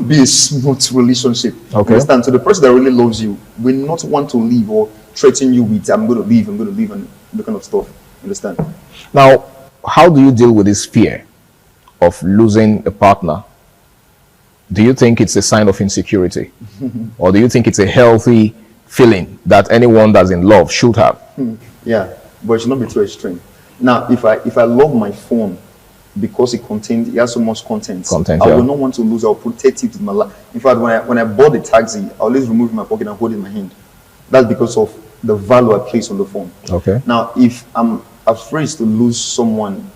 Be a smooth relationship. Okay. Understand? So the person that really loves you will not want to leave or threaten you with, I'm going to leave, and the kind of stuff. Understand? Now, how do you deal with this fear of losing a partner? Do you think it's a sign of insecurity? Or do you think it's a healthy feeling that anyone that's in love should have? Yeah, but it should not be too extreme. Now, if I love my phone because it has so much content, I will not want to lose. I'll protect it with my life. In fact, when I bought the taxi, I always remove it in my pocket and hold it in my hand. That's because of the value I place on the phone. Okay. Now, if I'm afraid to lose someone,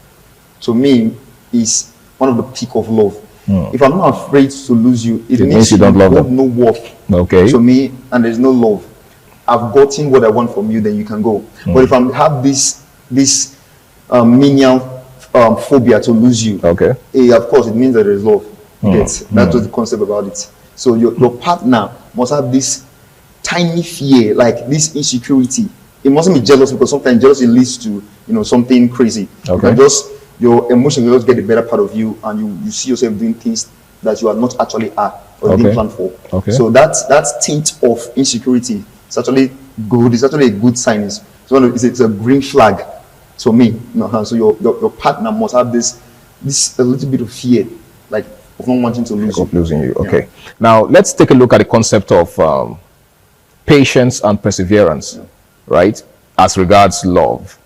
to me, is one of the peak of love. If I'm not afraid to lose you, it means you don't love them. No worth to me, and there's no love. I've gotten what I want from you, then you can go. But if I have this menial phobia to lose you, Okay. of course, it means that there is love. That's just the concept about it. So your partner must have this tiny fear, like this insecurity. It mustn't be jealous, because sometimes jealousy leads to something crazy. Okay. Your emotions will just get the better part of you, and you see yourself doing things that you are not actually are or didn't plan for. Okay. So that tint of insecurity is actually good. It's actually a good sign. It's a green flag to me. So your partner must have this a little bit of fear, like of not wanting to lose you. Of losing you. Okay. Now let's take a look at the concept of patience and perseverance, right? As regards love,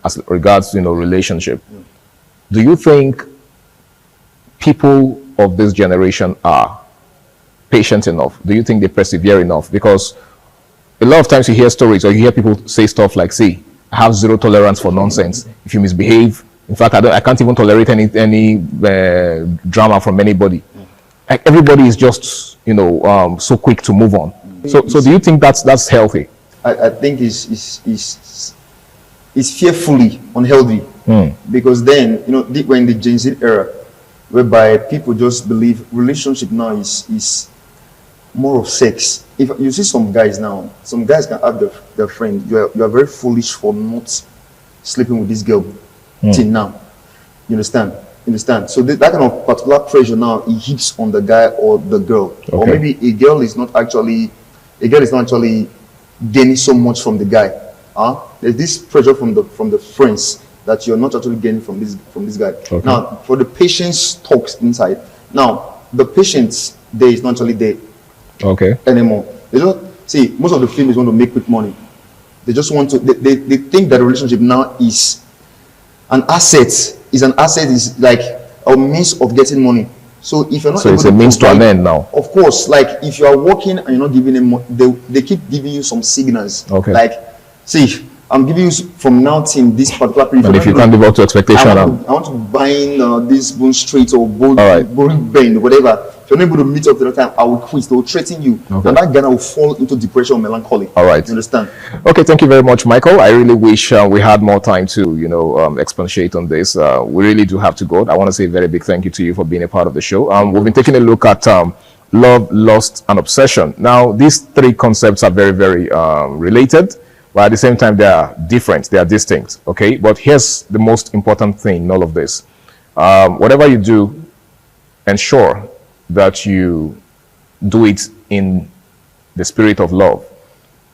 as regards relationship. Do you think people of this generation are patient enough? Do you think they persevere enough? Because a lot of times you hear stories, or you hear people say stuff like, "See, I have zero tolerance for nonsense. If you misbehave, in fact, I can't even tolerate any drama from anybody." Like, everybody is just so quick to move on. So do you think that's healthy? I think it's fearfully unhealthy, because then we're in the Gen Z era, whereby people just believe relationship now is more of sex. If you see some guys now, some guys can have their friend, you are very foolish for not sleeping with this girl till now. You understand? So that kind of particular pressure now, it hits on the guy or the girl. Okay. Or maybe a girl is not actually gaining so much from the guy. There's this pressure from the friends that you're not actually gaining from this guy. Okay. Now, for the patience talks inside. Now, the patience there is not actually there anymore. They just see, most of the females want to make quick money. They just want to. They think that a relationship now is an asset. Is like a means of getting money. So if you're not, so it's a means to an end now. Of course, like if you are working and you're not giving them, they keep giving you some signals. Okay. Like, see, I'm giving you from now till this particular period. And if you can't live up to expectation, I want to buy this bone straight or bone bend, whatever. If you're not able to meet up to the time, I will quit. They will threaten you, Okay. and that guy will fall into depression or melancholy. All right. You understand? Okay, thank you very much, Michael. I really wish we had more time to, expatiate on this. We really do have to go. I want to say a very big thank you to you for being a part of the show. We've been taking a look at love, lust, and obsession. Now, these three concepts are very, very related, but at the same time, they are different. They are distinct. Okay, but here's the most important thing in all of this: whatever you do, ensure that you do it in the spirit of love,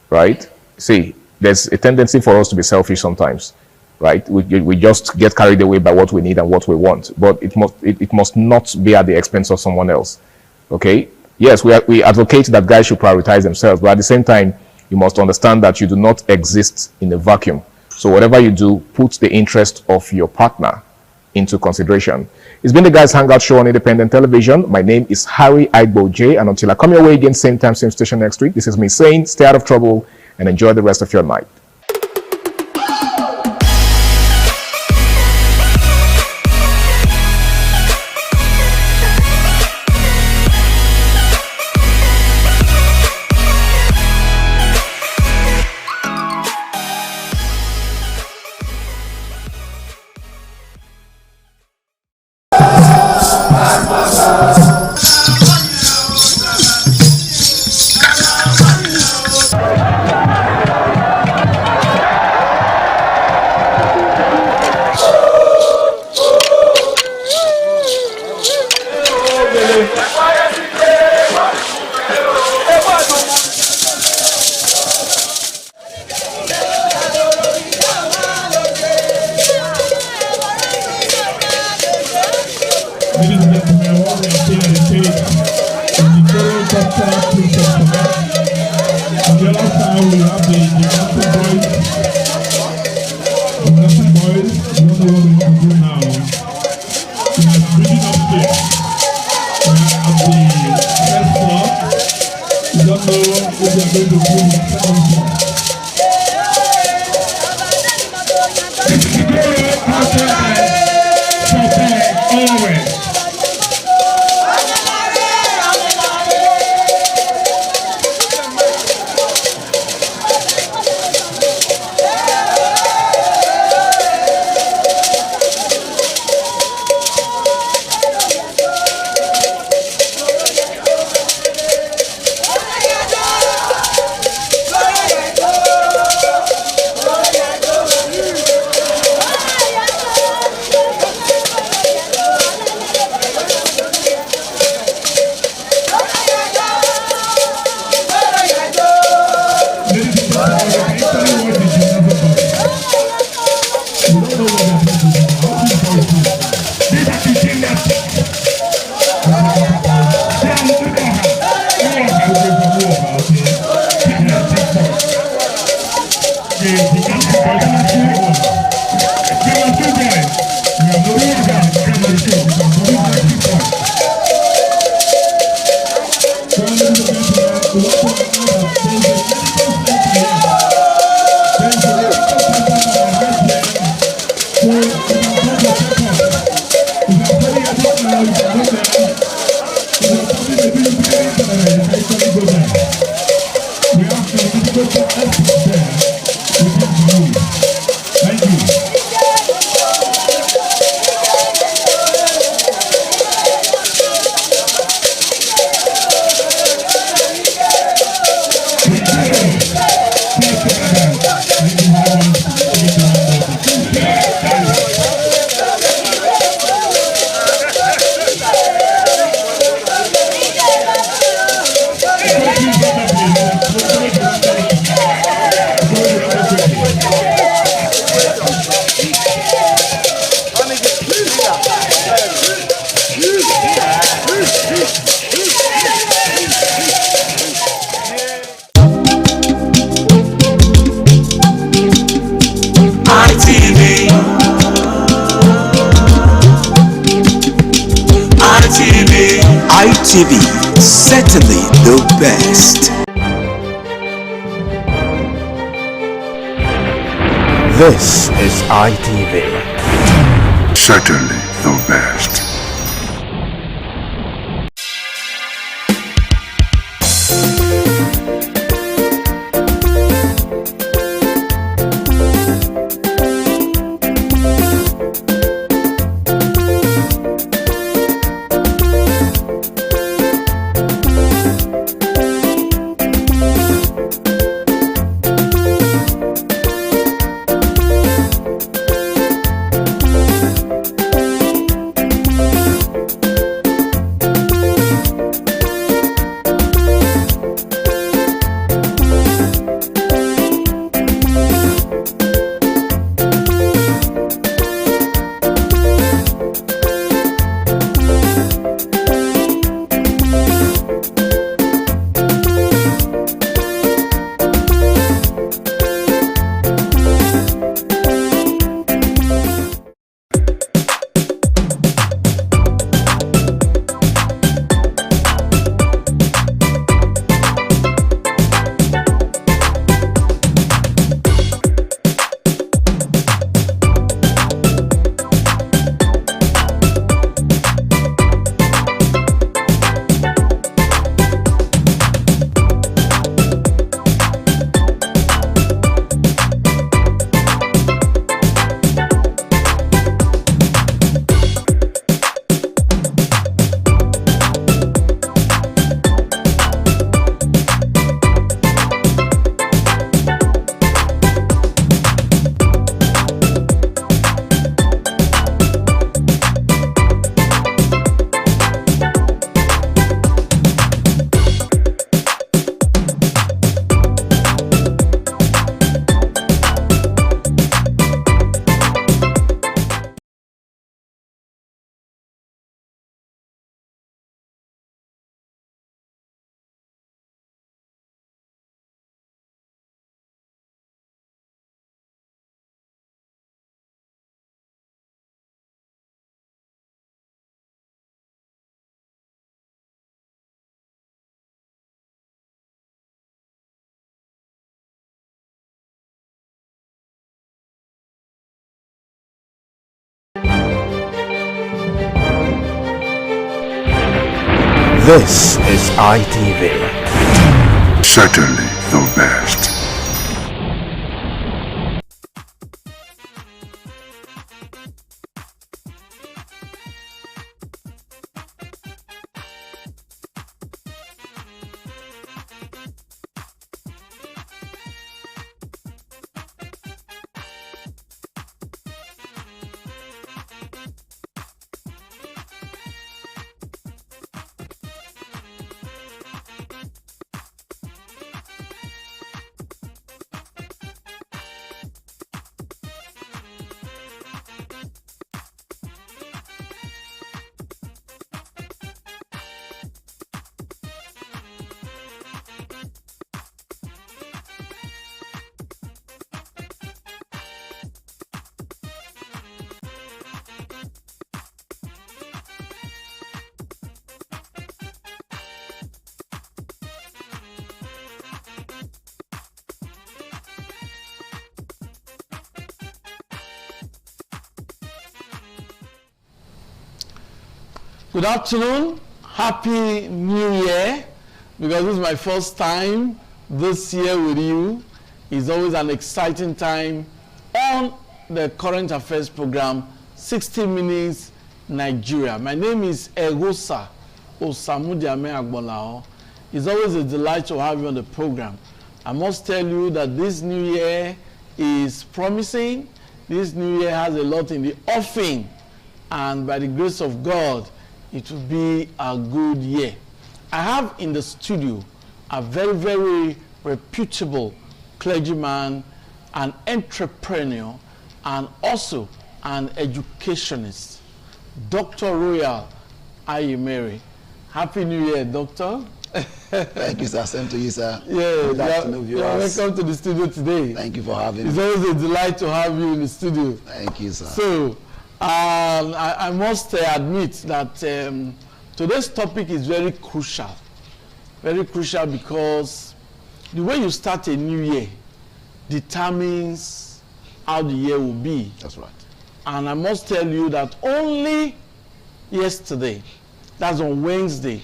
right? See, there's a tendency for us to be selfish sometimes, right? We just get carried away by what we need and what we want, but it must not be at the expense of someone else, okay? Yes, we advocate that guys should prioritize themselves, but at the same time, you must understand that you do not exist in a vacuum. So whatever you do, put the interest of your partner into consideration. It's been the Guys Hangout Show on Independent Television. My name is Harry Aigbo J, and until I come your way again, same time, same station next week, this is me saying stay out of trouble and enjoy the rest of your night. ITV, certainly the best. This is ITV. Certainly the best. This is ITV. Certainly the best. Good afternoon. Happy New Year. Because this is my first time this year with you. It's always an exciting time on the current affairs program, 60 Minutes Nigeria. My name is Egosa Osamudiame Agbolao. It's always a delight to have you on the program. I must tell you that this new year is promising. This new year has a lot in the offing, and by the grace of God, it will be a good year. I have in the studio a very, very reputable clergyman, an entrepreneur, and also an educationist, Dr. Royal Ayimere. Happy New Year, Doctor. Thank you, sir. Same to you, sir. Yeah, you're welcome to the studio today. Thank you for having me. It's always a delight to have you in the studio. Thank you, sir. So, I must admit that today's topic is very crucial. Very crucial because the way you start a new year determines how the year will be. That's right. And I must tell you that only yesterday, that's on Wednesday,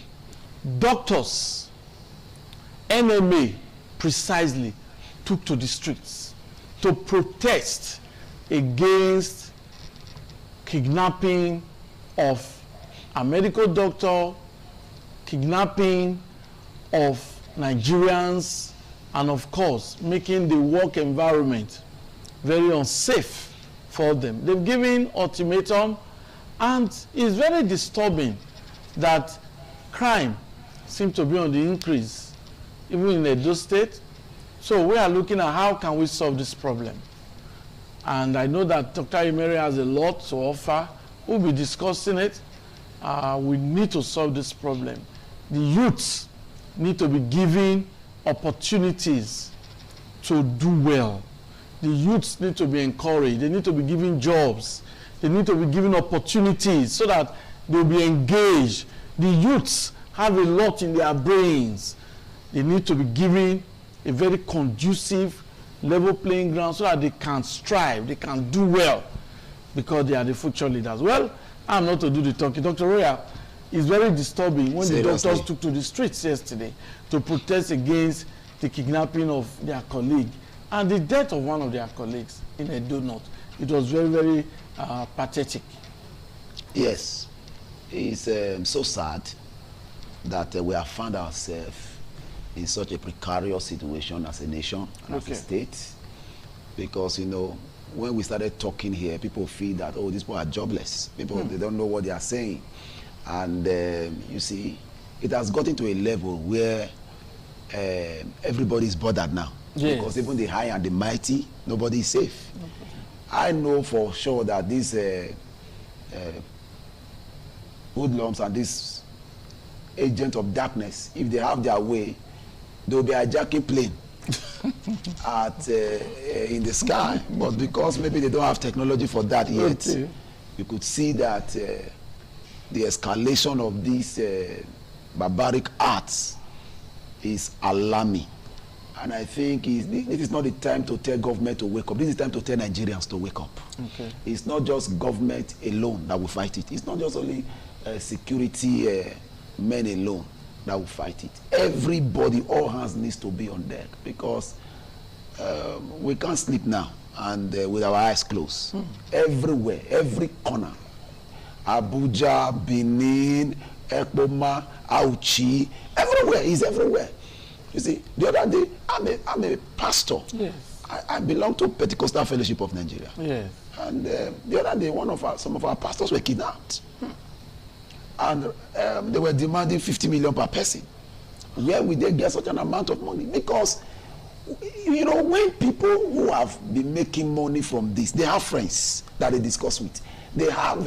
doctors, NMA precisely, took to the streets to protest against kidnapping of a medical doctor, kidnapping of Nigerians, and of course, making the work environment very unsafe for them. They've given ultimatum, and it's very disturbing that crime seems to be on the increase, even in Edo State. So we are looking at how can we solve this problem. And I know that Dr. Ayimere has a lot to offer. We'll be discussing it. We need to solve this problem. The youths need to be given opportunities to do well. The youths need to be encouraged. They need to be given jobs. They need to be given opportunities so that they'll be engaged. The youths have a lot in their brains. They need to be given a very conducive, level playing ground so that they can strive, they can do well, because they are the future leaders. Well, I'm not to do the talking. Dr. Royal, it's very disturbing when the doctors took to the streets yesterday to protest against the kidnapping of their colleague and the death of one of their colleagues in Edo North. It was very, very pathetic. Yes, it's so sad that we have found ourselves in such a precarious situation as a nation and as a state, because, you know, when we started talking here, people feel that, oh, these people are jobless. People, they don't know what they are saying. And you see, it has gotten to a level where everybody is bothered now. Yes. Because even the high and the mighty, nobody is safe. Okay. I know for sure that these hoodlums and these agents of darkness, if they have their way, they'll be hijacking plane at in the sky. But because maybe they don't have technology for that yet, you could see that the escalation of these barbaric acts is alarming. And I think it is not the time to tell government to wake up. This is the time to tell Nigerians to wake up. Okay. It's not just government alone that will fight it. It's not just only security men alone that will fight it. Everybody, all hands needs to be on deck, because we can't sleep now and with our eyes closed. Everywhere, every corner, Abuja, Benin, Ekpoma, Auchi, everywhere, is everywhere. You see, the other day, I'm a pastor. Yes. I belong to Pentecostal Fellowship of Nigeria. Yes. And the other day, some of our pastors were kidnapped. And they were demanding 50 million per person. Where will they get such an amount of money? Because, you know, when people who have been making money from this, they have friends that they discuss with. They have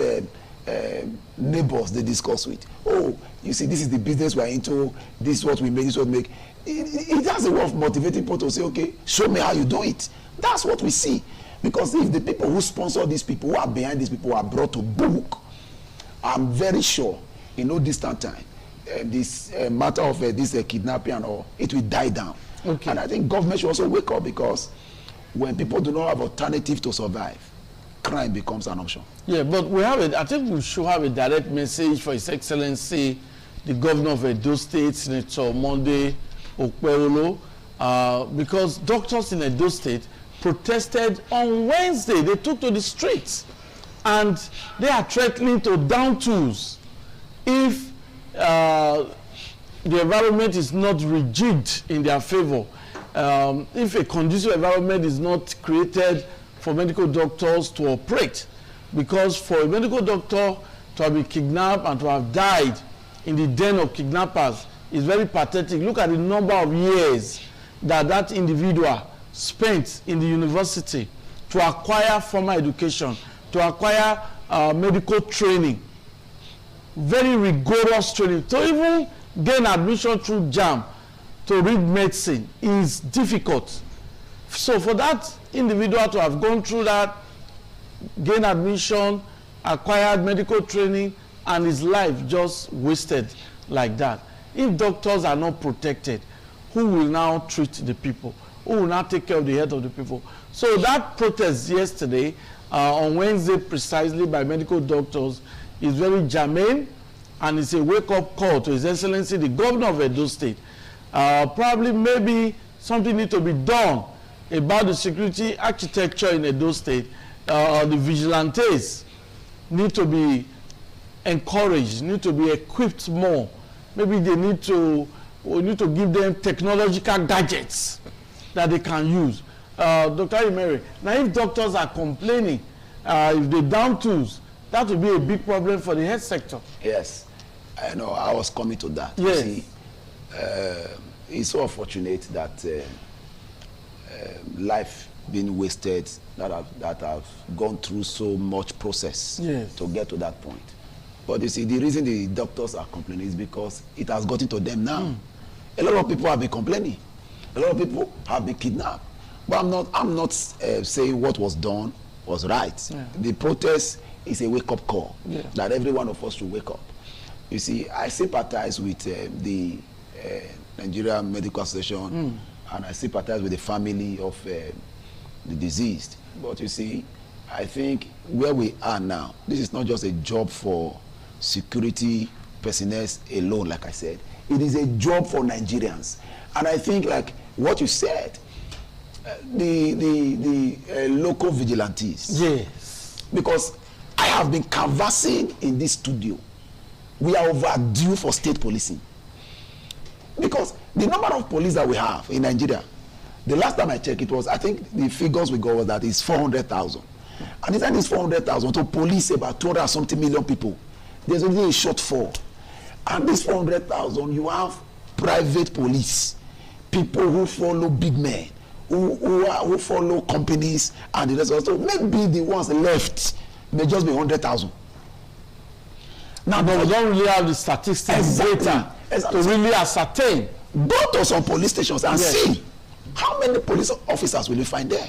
neighbors they discuss with. Oh, you see, this is the business we're into. This is what we make. This is what we make. It has a way of motivating people to say, okay, show me how you do it. That's what we see. Because if the people who sponsor these people, who are behind these people, are brought to book, I'm very sure in no distant time, this matter of this kidnapping and all, it will die down. Okay. And I think government should also wake up, because when people do not have alternative to survive, crime becomes an option. Yeah, but I think we should have a direct message for His Excellency, the Governor of Edo State, Senator Monday Okpebholo, because doctors in Edo State protested on Wednesday. They took to the streets and they are threatening to down tools if the environment is not rejigged in their favor. If a conducive environment is not created for medical doctors to operate, because for a medical doctor to have been kidnapped and to have died in the den of kidnappers is very pathetic. Look at the number of years that individual spent in the university to acquire formal education, to acquire medical training, very rigorous training. To even gain admission through JAMB to read medicine is difficult. So for that individual to have gone through that, gain admission, acquired medical training, and his life just wasted like that. If doctors are not protected, who will now treat the people? Who will now take care of the health of the people? So that protest yesterday, on Wednesday precisely, by medical doctors is very germane, and it's a wake-up call to His Excellency, the Governor of Edo State. Probably maybe something needs to be done about the security architecture in Edo State. The vigilantes need to be encouraged, need to be equipped more. Maybe we need to give them technological gadgets that they can use. Dr. Imeri, now if doctors are complaining, if they down tools, that will be a big problem for the health sector. Yes, I know. I was coming to that. Yes. You see, it's so unfortunate that life being wasted, that have gone through so much process to get to that point. But you see, the reason the doctors are complaining is because it has gotten to them now. A lot of people have been complaining. A lot of people have been kidnapped. But I'm not saying what was done was right. Yeah. The protest is a wake-up call that every one of us should wake up. You see, I sympathize with the Nigeria Medical Association, and I sympathize with the family of the deceased. But you see, I think where we are now, this is not just a job for security personnel alone, like I said. It is a job for Nigerians. And I think, like what you said, the local vigilantes. Yes. Because I have been canvassing in this studio. We are overdue for state policing. Because the number of police that we have in Nigeria, the last time I checked, it was, I think the figures we got was that it's 400,000. And inside this 400,000 to police about 200-something million people, there's only a shortfall. And this 400,000, you have private police, people who follow big men, who follow companies, and the rest of us. So maybe the ones left may just be 100,000. Now, but we don't really have the statistics data to really ascertain. Go to some police stations and see how many police officers will you find there.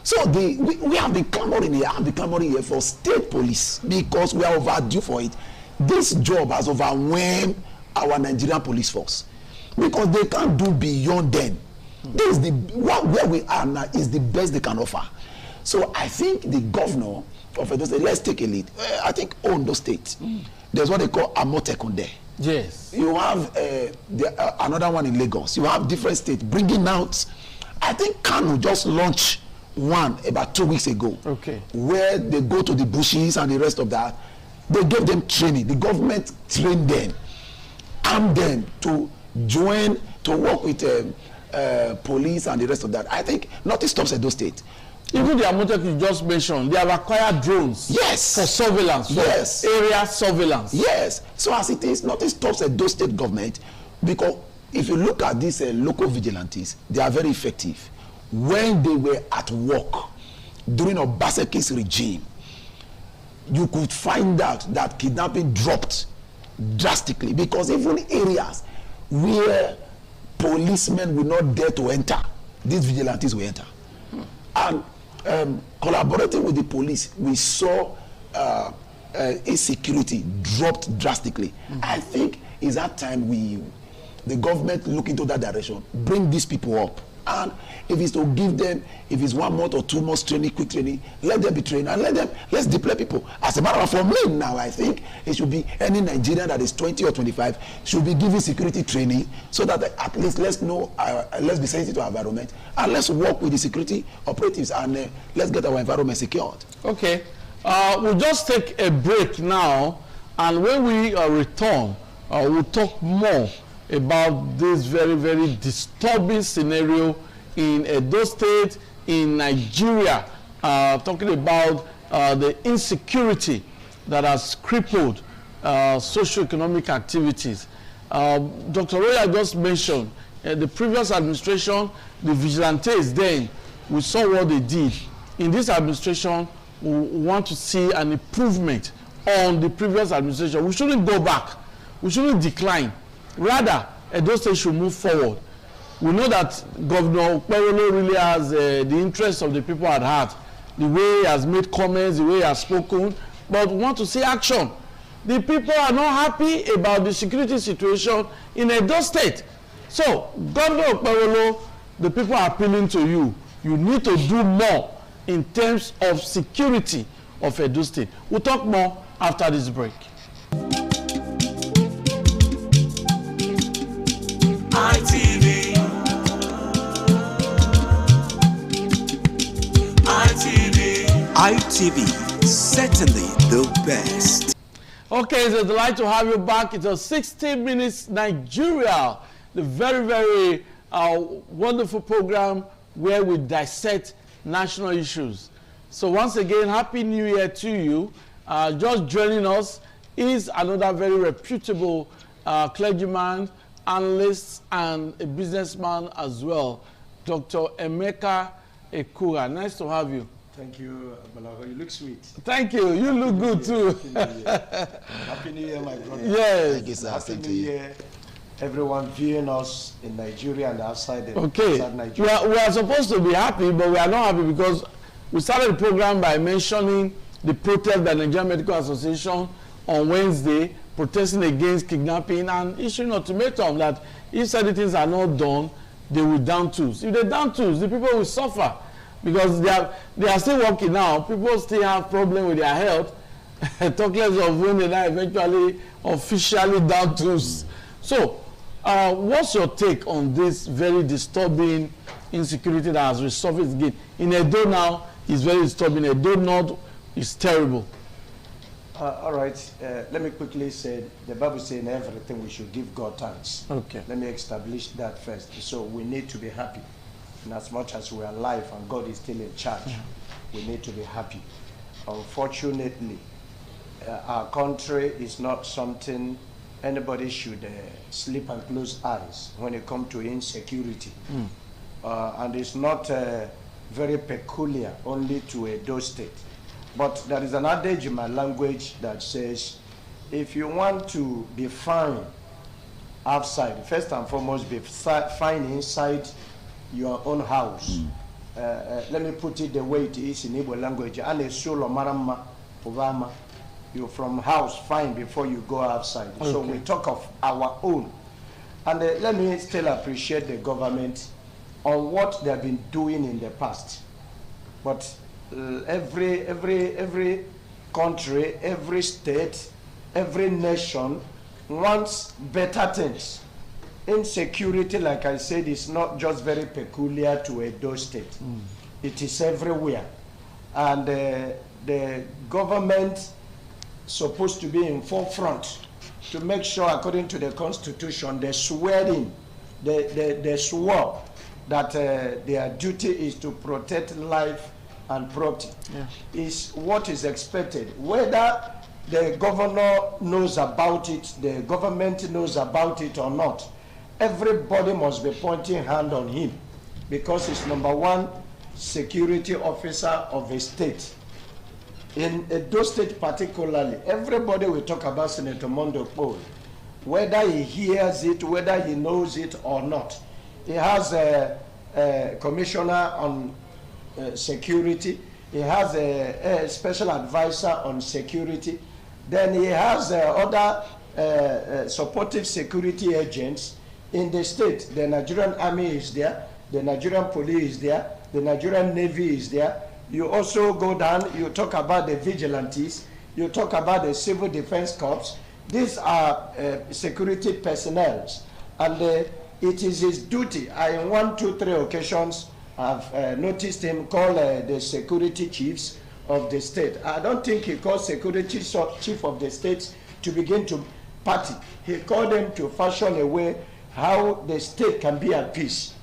So we have been clamoring here, for state police because we are overdue for it. This job has overwhelmed our Nigerian police force because they can't do beyond them. This is where we are now is the best they can offer. So I think the governor of Edo State, let's take a lead. I think Ondo State, there's what they call Amotekun there. Yes. You have another one in Lagos. You have different states bringing out. I think Kano just launched one about 2 weeks ago. Okay. Where they go to the bushes and the rest of that. They gave them training. The government trained them, armed them to join, to work with police and the rest of that. I think nothing stops Edo State. Even the Amotek you just mentioned, they have acquired drones. Yes. For surveillance. Yes. For area surveillance. Yes. So as it is, nothing stops Edo State government, because if you look at these local vigilantes, they are very effective. When they were at work during Obaseki's regime, you could find out that kidnapping dropped drastically, because even areas where policemen will not dare to enter, these vigilantes will enter. And collaborating with the police, we saw insecurity dropped drastically. I think it's that time the government look into that direction, bring these people up, And if it's to give them, if it's 1 month or 2 months training, quick training, let them be trained and let's deploy people. As a matter of fact, for me now, I think it should be any Nigerian that is 20 or 25 should be given security training so that at least let's know, let's be sensitive to our environment and let's work with the security operatives and let's get our environment secured. Okay, we'll just take a break now, and when we return, we'll talk more about this very, very disturbing scenario in Edo State, in Nigeria, talking about the insecurity that has crippled socio-economic activities. Dr. Roya just mentioned the previous administration, the vigilantes then, we saw what they did. In this administration, we want to see an improvement on the previous administration. We shouldn't go back. We shouldn't decline. Rather, Edo State should move forward. We know that Governor Okpebholo really has the interests of the people at heart. The way he has made comments, the way he has spoken, but we want to see action. The people are not happy about the security situation in Edo State. So, Governor Okpebholo, the people are appealing to you. You need to do more in terms of security of Edo State. We'll talk more after this break. ITV. ITV, certainly the best. Okay, it's a delight to have you back. It's a 60 Minutes Nigeria, the very, very wonderful program where we dissect national issues. So once again, Happy New Year to you. Just joining us is another very reputable clergyman, analyst, and a businessman as well, Dr. Emeka Ekura. Nice to have you. Thank you, Balago. You look sweet. Thank you. You look good too. Happy New Year, my brother. Yes. Thank you, sir. Happy New Year, everyone viewing us in Nigeria and outside Nigeria. We are supposed to be happy, but we are not happy because we started the program by mentioning the protest by the Nigerian Medical Association on Wednesday, protesting against kidnapping and issuing an ultimatum that if certain things are not done, they will down tools. If they down tools, the people will suffer because they are still working now. People still have problems with their health. Talk less of when they are eventually officially down tools. So, what's your take on this very disturbing insecurity that has resurfaced again? In Edo now, it's very disturbing. Edo North is terrible. All right, let me quickly say, the Bible says in everything we should give God thanks. Okay. Let me establish that first. So we need to be happy. And as much as we are alive and God is still in charge, we need to be happy. Unfortunately, our country is not something anybody should sleep and close eyes when it comes to insecurity. And it's not very peculiar only to Edo State. But there is an adage in my language that says, if you want to be fine outside, first and foremost, be fine inside your own house. Let me put it the way it is in Igbo language. You're from house fine before you go outside. Okay. So we talk of our own. And let me still appreciate the government on what they've been doing in the past. But every country, every state, every nation wants better things. Insecurity, like I said, is not just very peculiar to Edo State. It is everywhere. And the government supposed to be in forefront to make sure, according to the Constitution, they swore that their duty is to protect life and property. Is what is expected. Whether the governor knows about it, the government knows about it or not, everybody must be pointing hand on him because he's #1 security officer of a state. In Edo State particularly, everybody will talk about Senator Mondo Okpebholo, whether he hears it, whether he knows it or not. He has a commissioner on security. He has a special advisor on security. Then he has other supportive security agents in the state. The Nigerian Army is there. the Nigerian police is there, the Nigerian Navy is there. You also go down, you talk about the vigilantes, you talk about the Civil Defense Corps. These are security personnel, and it is his duty. In 1, 2, 3 occasions, I've noticed him call the security chiefs of the state. I don't think he called security chief of the state to begin to party. He called them to fashion a way how the state can be at peace.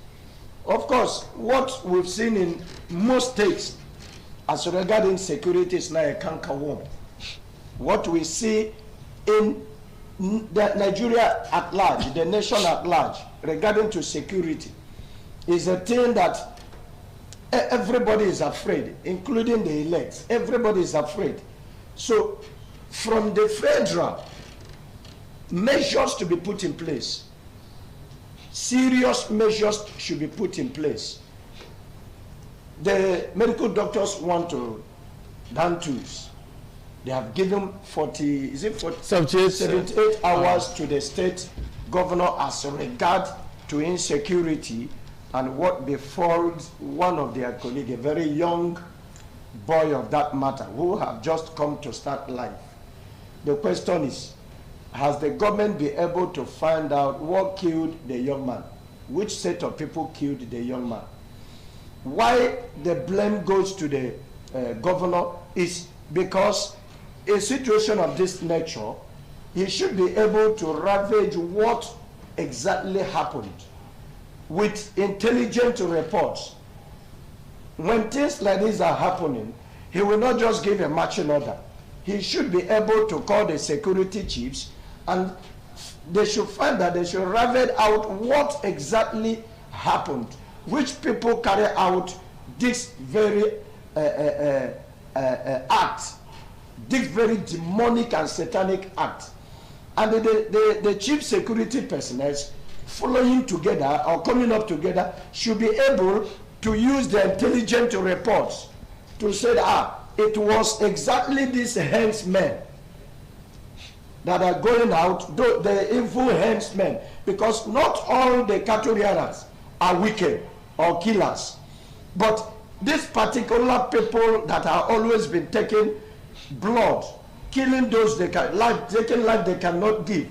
Of course, what we've seen in most states as regarding security is now a cankerworm. What we see in Nigeria at large, the nation at large, regarding to security, is a thing that everybody is afraid, including the elect. Everybody is afraid. So, from the federal, measures to be put in place. Serious measures should be put in place. The medical doctors want to down tools. They have given 78 hours to the state governor as regard to insecurity and what befalls one of their colleagues, a very young boy of that matter, who have just come to start life. The question is, has the government been able to find out what killed the young man? Which set of people killed the young man? Why the blame goes to the governor is because a situation of this nature, he should be able to ravage what exactly happened with intelligent reports. When things like this are happening, he will not just give a marching order. He should be able to call the security chiefs, and they should find that they should ravage out what exactly happened, which people carry out this very act, this very demonic and satanic act. And the chief security personnel following together or coming up together should be able to use the intelligent reports to say that it was exactly these henchmen that are going out, the evil henchmen, because not all the cattle rearers are wicked or killers, but these particular people that are always been taking blood, killing those taking life they cannot give,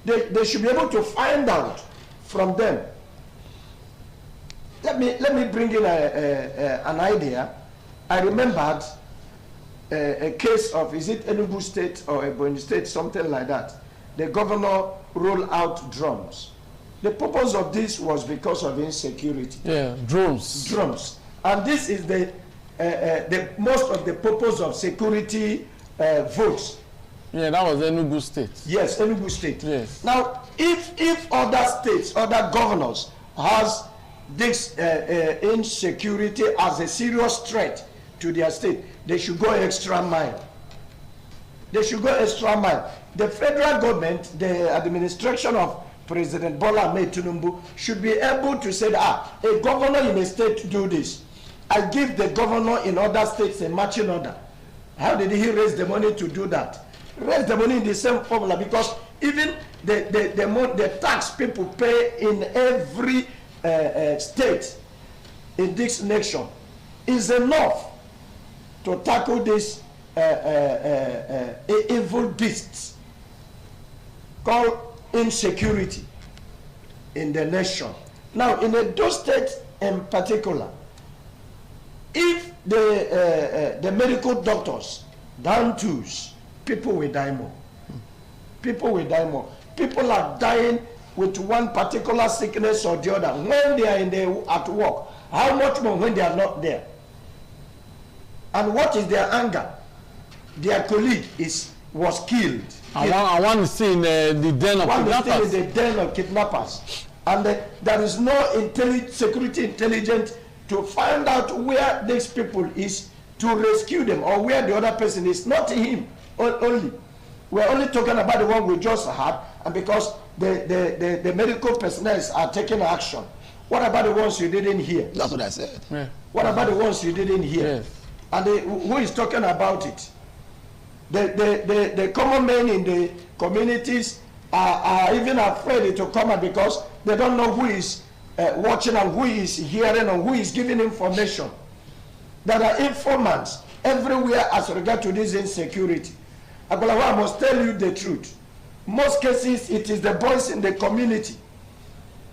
they should be able to find out from them. Let me bring in an idea. I remembered a case of, is it Enugu State or Ebonyi State, something like that. The governor rolled out drones. The purpose of this was because of insecurity. Yeah, drones. Drones. And this is the most of the purpose of security votes. Yeah, that was Enugu State. Yes, Enugu State. Yes. Now, if other states, other governors has this insecurity as a serious threat to their state, they should go extra mile. They should go extra mile. The federal government, the administration of President Bola Ahmed Tinubu should be able to say that a governor in a state do this. I give the governor in other states a matching order. How did he raise the money to do that? Raise the money in the same formula, because even the tax people pay in every state in this nation is enough to tackle this evil beasts called insecurity in the nation. Now, in Edo State in particular, if the medical doctors down tools, people will die more. People will die more. People are dying with one particular sickness or the other when they are at work. How much more when they are not there? And what is their anger? Their colleague was killed. I want to see in the den of kidnappers. One is in the den of kidnappers. And there is no security intelligence to find out where these people is to rescue them, or where the other person is. Not him only. We're only talking about the one we just had, and because the medical personnel are taking action. What about the ones you didn't hear? That's what I said. Yeah. What about the ones you didn't hear? Yes. And who is talking about it? The common men in the communities are even afraid to come out because they don't know who is watching and who is hearing and who is giving information. There are informants everywhere as regard to this insecurity. Agbalawa, I must tell you the truth. Most cases, it is the boys in the community.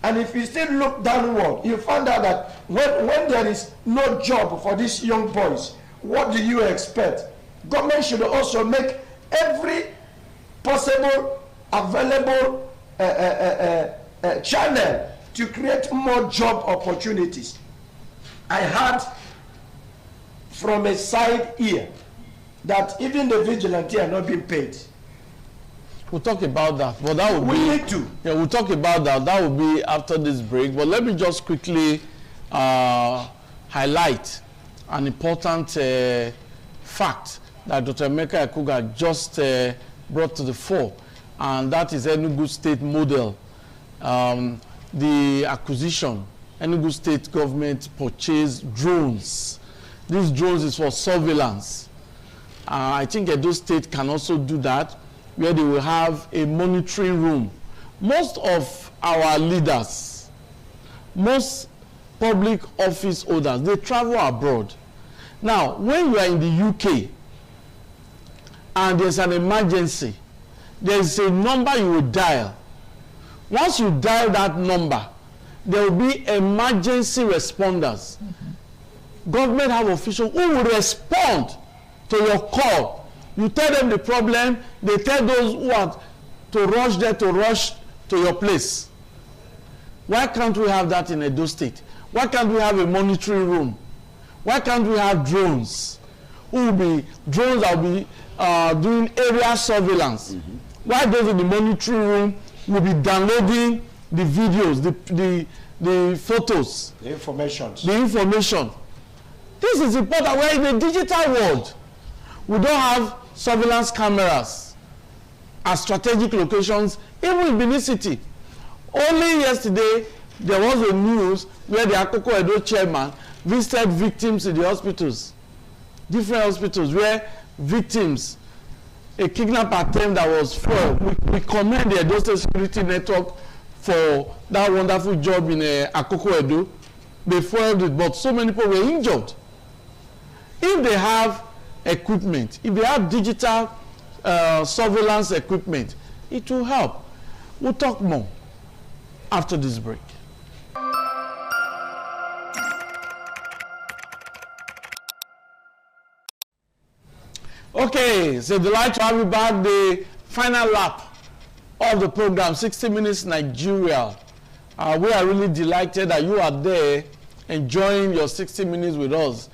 And if you still look downward, you find out that when there is no job for these young boys, what do you expect? Government should also make every possible available channel to create more job opportunities. I heard from a side ear that even the vigilante are not being paid. We'll talk about that, but that will we be. need to. Yeah, we'll talk about that. That will be after this break. But let me just quickly highlight an important fact that Dr. Emeka Ekuga just brought to the fore, and that is Enugu State model. The acquisition, Enugu State government purchased drones. These drones is for surveillance. I think Edo State can also do that, where they will have a monitoring room. Most of our leaders, most public office holders, they travel abroad. Now, when you are in the UK and there's an emergency, there's a number you will dial. Once you dial that number, there will be emergency responders. Government have officials who will respond to your call. You tell them the problem, they tell those who are to rush there to rush to your place. Why can't we have that in Edo State? Why can't we have a monitoring room? Why can't we have drones? Drones that will be doing area surveillance? Why those in the monitoring room will be downloading the videos, the photos, the information? This is important. We're in a digital world. We don't have surveillance cameras at strategic locations, even in Benin City. Only yesterday, there was a news where the Akoko Edo chairman visited victims in the hospitals, different hospitals, where victims, a kidnap attempt that was foiled. We commend the Edo State Security Network for that wonderful job in Akoko Edo. They foiled it, but so many people were injured. If they have equipment, if they have digital surveillance equipment, it will help. We'll talk more after this break. Okay, so delight to have you back. The final lap of the program, 60 Minutes Nigeria. We are really delighted that you are there enjoying your 60 minutes with us.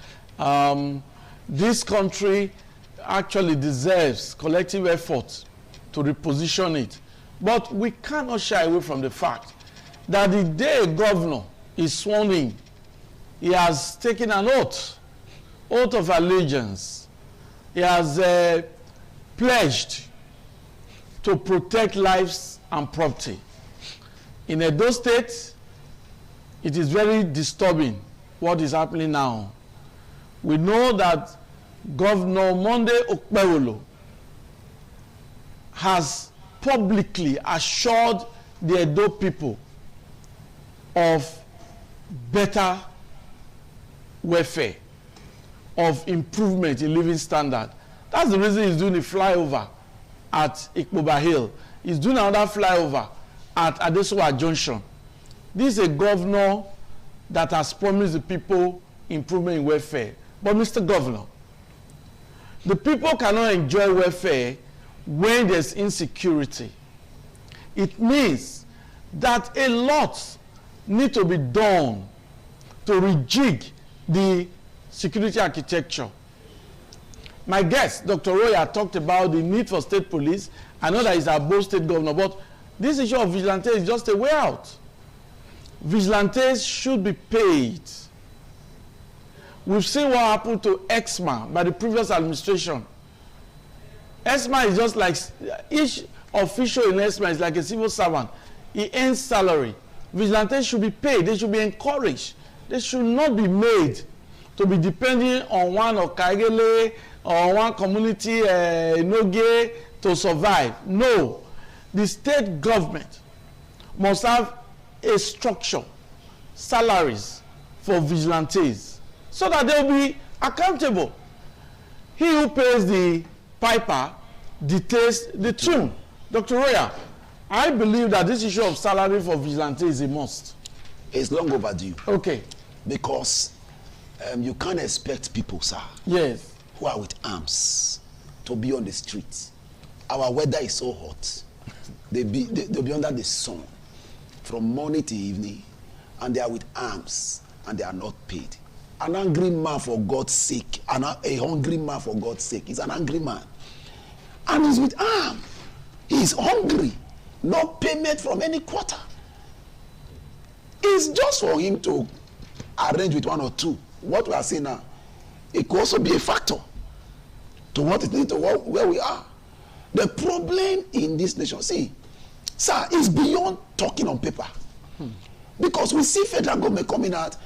This country actually deserves collective effort to reposition it. But we cannot shy away from the fact that the day a governor is sworn in, he has taken an oath of allegiance. He has pledged to protect lives and property. In Edo State, it is very disturbing what is happening now. We know that Governor Monday Okpebholo has publicly assured the Edo people of better welfare, of improvement in living standard. That's the reason he's doing a flyover at Ikpoba Hill. He's doing another flyover at Adesowa Junction. This is a governor that has promised the people improvement in welfare. But Mr. Governor, the people cannot enjoy welfare when there's insecurity. It means that a lot need to be done to rejig the security architecture. My guest, Dr. Roya, talked about the need for state police. I know that he's our both state governor, but this issue of vigilantes is just a way out. Vigilantes should be paid. We've seen what happened to EXMA by the previous administration. EXMA is just like, each official in EXMA is like a civil servant. He earns salary. Vigilantes should be paid. They should be encouraged. They should not be made to be depending on one Okagele or one community Noge to survive. No. The state government must have a structure salaries for vigilantes so that they will be accountable. He who pays the piper dictates the tune. Dr. Roya, I believe that this issue of salary for vigilantes is a must. It's long overdue. Okay. Because you can't expect people, sir, yes, who are with arms to be on the streets. Our weather is so hot. They'll be under the sun from morning to evening, and they are with arms, and they are not paid. An angry man, for God's sake, a hungry man, for God's sake, is an angry man. And he's with arms. He's hungry. No payment from any quarter. It's just for him to arrange with one or two. What we are seeing now, it could also be a factor to what it needs to where we are. The problem in this nation, see, sir, is beyond talking on paper. Because we see federal government coming out,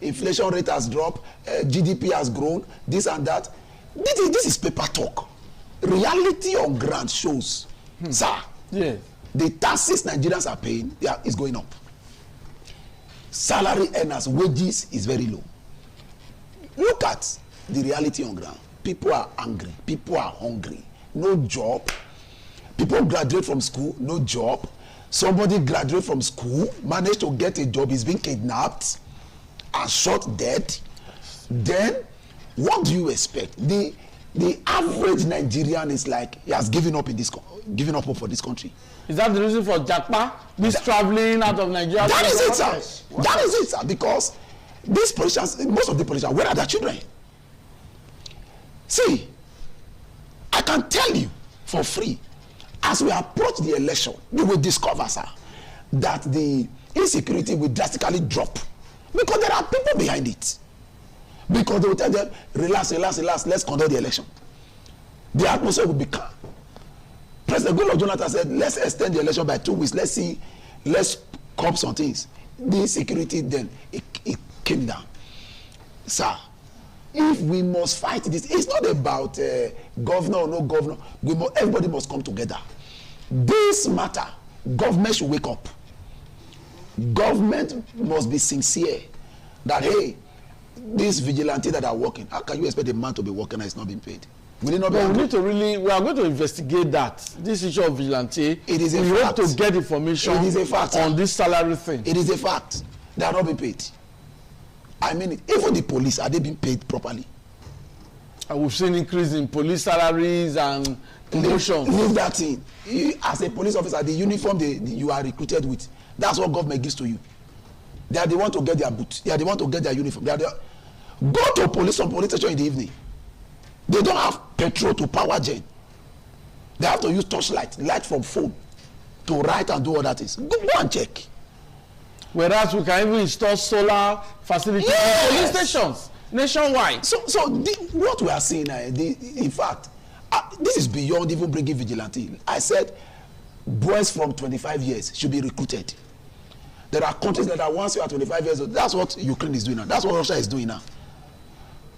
inflation rate has dropped, GDP has grown, this and that. This is paper talk. Reality on ground shows, sir, yes, the taxes Nigerians are paying is going up. Salary earners, wages is very low. Look at the reality on ground. People are angry. People are hungry. No job. People graduate from school, no job. Somebody graduate from school, managed to get a job, is being kidnapped and shot dead. Then, what do you expect? The average Nigerian is like he has given up hope for this country. Is that the reason for Jakpa traveling out of Nigeria? That is it, sir. That is it, sir. Because these politicians, most of the politicians, where are their children? See, I can tell you for free, as we approach the election, you will discover, sir, that the insecurity will drastically drop. Because there are people behind it. Because they will tell them, relax, let's conduct the election. The atmosphere will be calm. President Goodluck Jonathan said, let's extend the election by 2 weeks. Let's curb some things. The insecurity then, it came down. Sir, if we must fight this, it's not about governor or no governor. Everybody must come together. This matter, government should wake up. Government must be sincere that, hey, these vigilantes that are working, how can you expect a man to be working and is not being paid? Will it not be? We are going to investigate that. This issue of vigilante. It is a fact. We hope to get information on this salary thing. It is a fact. They are not being paid. I mean, even the police, are they being paid properly? We've seen increase in police salaries and promotions. Leave that thing. As a police officer, the uniform you are recruited with, that's what government gives to you. They are the one to get their boots. They are the one to get their uniform. Go to some police station in the evening. They don't have petrol to power gen. They have to use torchlight, light from phone, to write and do all that is. Go and check. Whereas we can even install solar facilities in police stations nationwide. So what we are seeing, in fact, this is beyond even bringing vigilante. I said, boys from 25 years should be recruited. There are countries that are once you are 25 years old. That's what Ukraine is doing now. That's what Russia is doing now.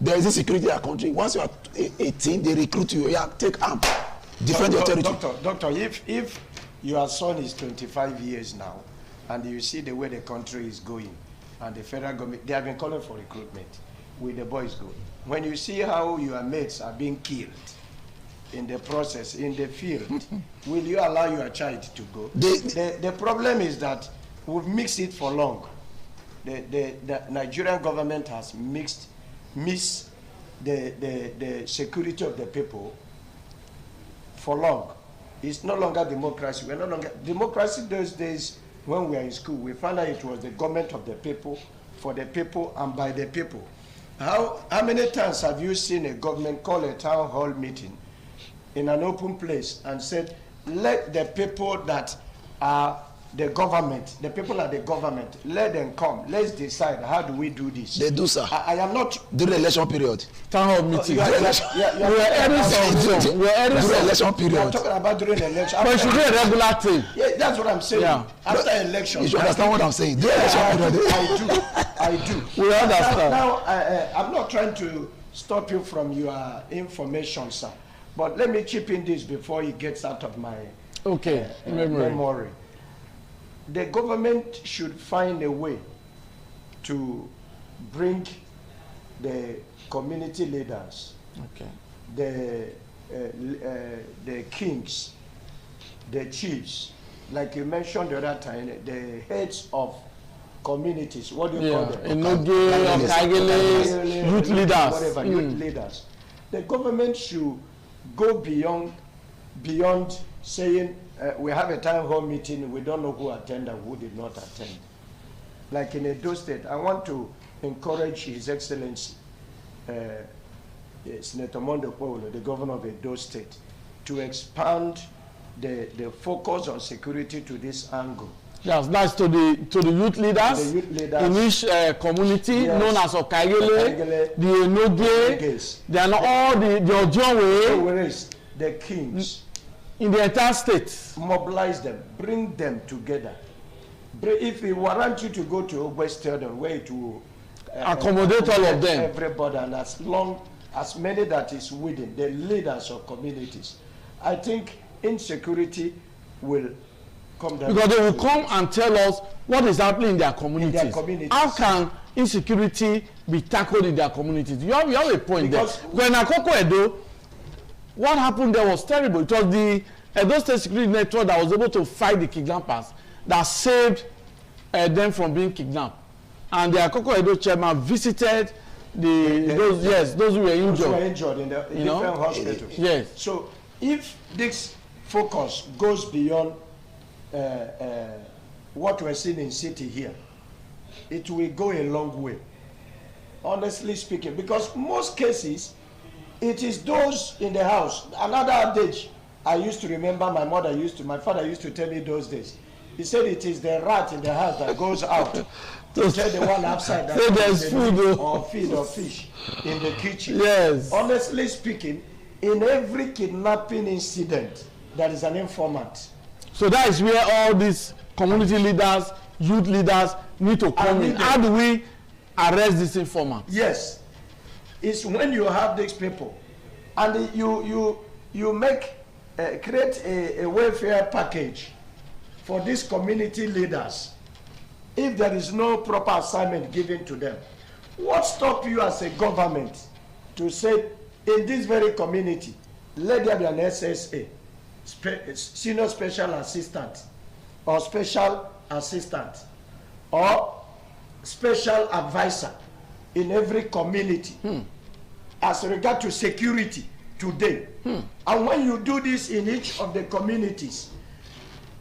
There is a security in our country. Once you are 18, they recruit you. Yeah, take arm, defend your territory. Doctor, if your son is 25 years now, and you see the way the country is going, and the federal government, they have been calling for recruitment, with the boys going. When you see how your mates are being killed in the process, in the field, will you allow your child to go? The problem is that we've mixed it for long. The Nigerian government has missed the security of the people for long. It's no longer democracy. We're no longer democracy. Those days when we were in school, we found out it was the government of the people, for the people, and by the people. How many times have you seen a government call a town hall meeting in an open place and said, let the people that are the government, the people at the government, let them come. Let's decide how do we do this. They do, sir. I am not during the election period. Town hall meeting. During election period. I'm talking about during the election. But it should be a regular thing. Yeah, that's what I'm saying. Yeah. After election. You should understand what I'm saying. During election period. I do. We understand. Now, I'm not trying to stop you from your information, sir. But let me chip in this before it gets out of my memory. the government should find a way to bring the community leaders, okay, the kings, the chiefs, like you mentioned the other time, the heads of communities, what do you call them? Enoge, Okagele, youth leaders. Whatever, youth leaders. The government should go beyond saying, we have a town hall meeting, we don't know who attended and who did not attend. Like in Edo State, I want to encourage His Excellency, Senator Mondo Paulo, the governor of Edo State, to expand the focus on security to this angle. Yes, that's to the youth leaders, in each community, known as Okagele, the Enoge, they are not all the Ojonwe, the kings. In the entire state. Mobilize them, bring them together. If we warrant you to go to Ogbe Stadium, where it will accommodate all of them, everybody, and as many that is within the leaders of communities, I think insecurity will come down. Because they will come and tell us what is happening in their communities. How can insecurity be tackled in their communities? You have a point because there. When Akoko Edo, what happened there was terrible. It was the Edo State Security Network that was able to fight the kidnappers that saved them from being kidnapped. And the Akoko Edo chairman visited those who were injured. Those who were injured in the different hospitals. Yes. So if this focus goes beyond what we're seeing in city here, it will go a long way, honestly speaking, because most cases it is those in the house. Another adage I used to remember, my father used to tell me those days. He said it is the rat in the house that goes out to tell the one outside that there's food or feed or fish in the kitchen. Yes. Honestly speaking, in every kidnapping incident, there is an informant. So that is where all these community leaders, youth leaders need to come in. How do we arrest this informant? Yes. It's when you have these people and you create a welfare package for these community leaders. If there is no proper assignment given to them, what stops you as a government to say in this very community, let there be an SSA, senior special assistant or special assistant or special advisor in every community as regard to security today. And when you do this in each of the communities,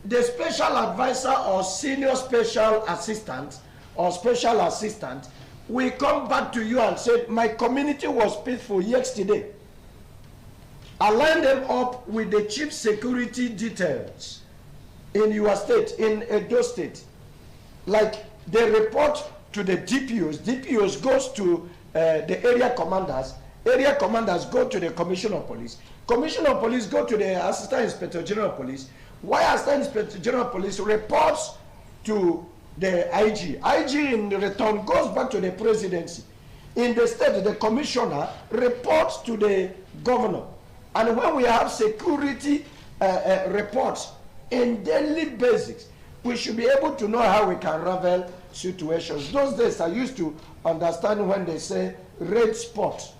the special advisor or senior special assistant or special assistant will come back to you and say, my community was peaceful yesterday. Align them up with the chief security details in your state, in Edo State. Like they report to the DPOs. DPOs goes to the area commanders. Area commanders go to the commissioner of police. Commissioner of police go to the assistant inspector general of police. Why assistant inspector general of police reports to the IG. IG in return goes back to the presidency. In the state, the commissioner reports to the governor. And when we have security reports in daily basics, we should be able to know how we can unravel situations. Those days I used to understand when they say red spot.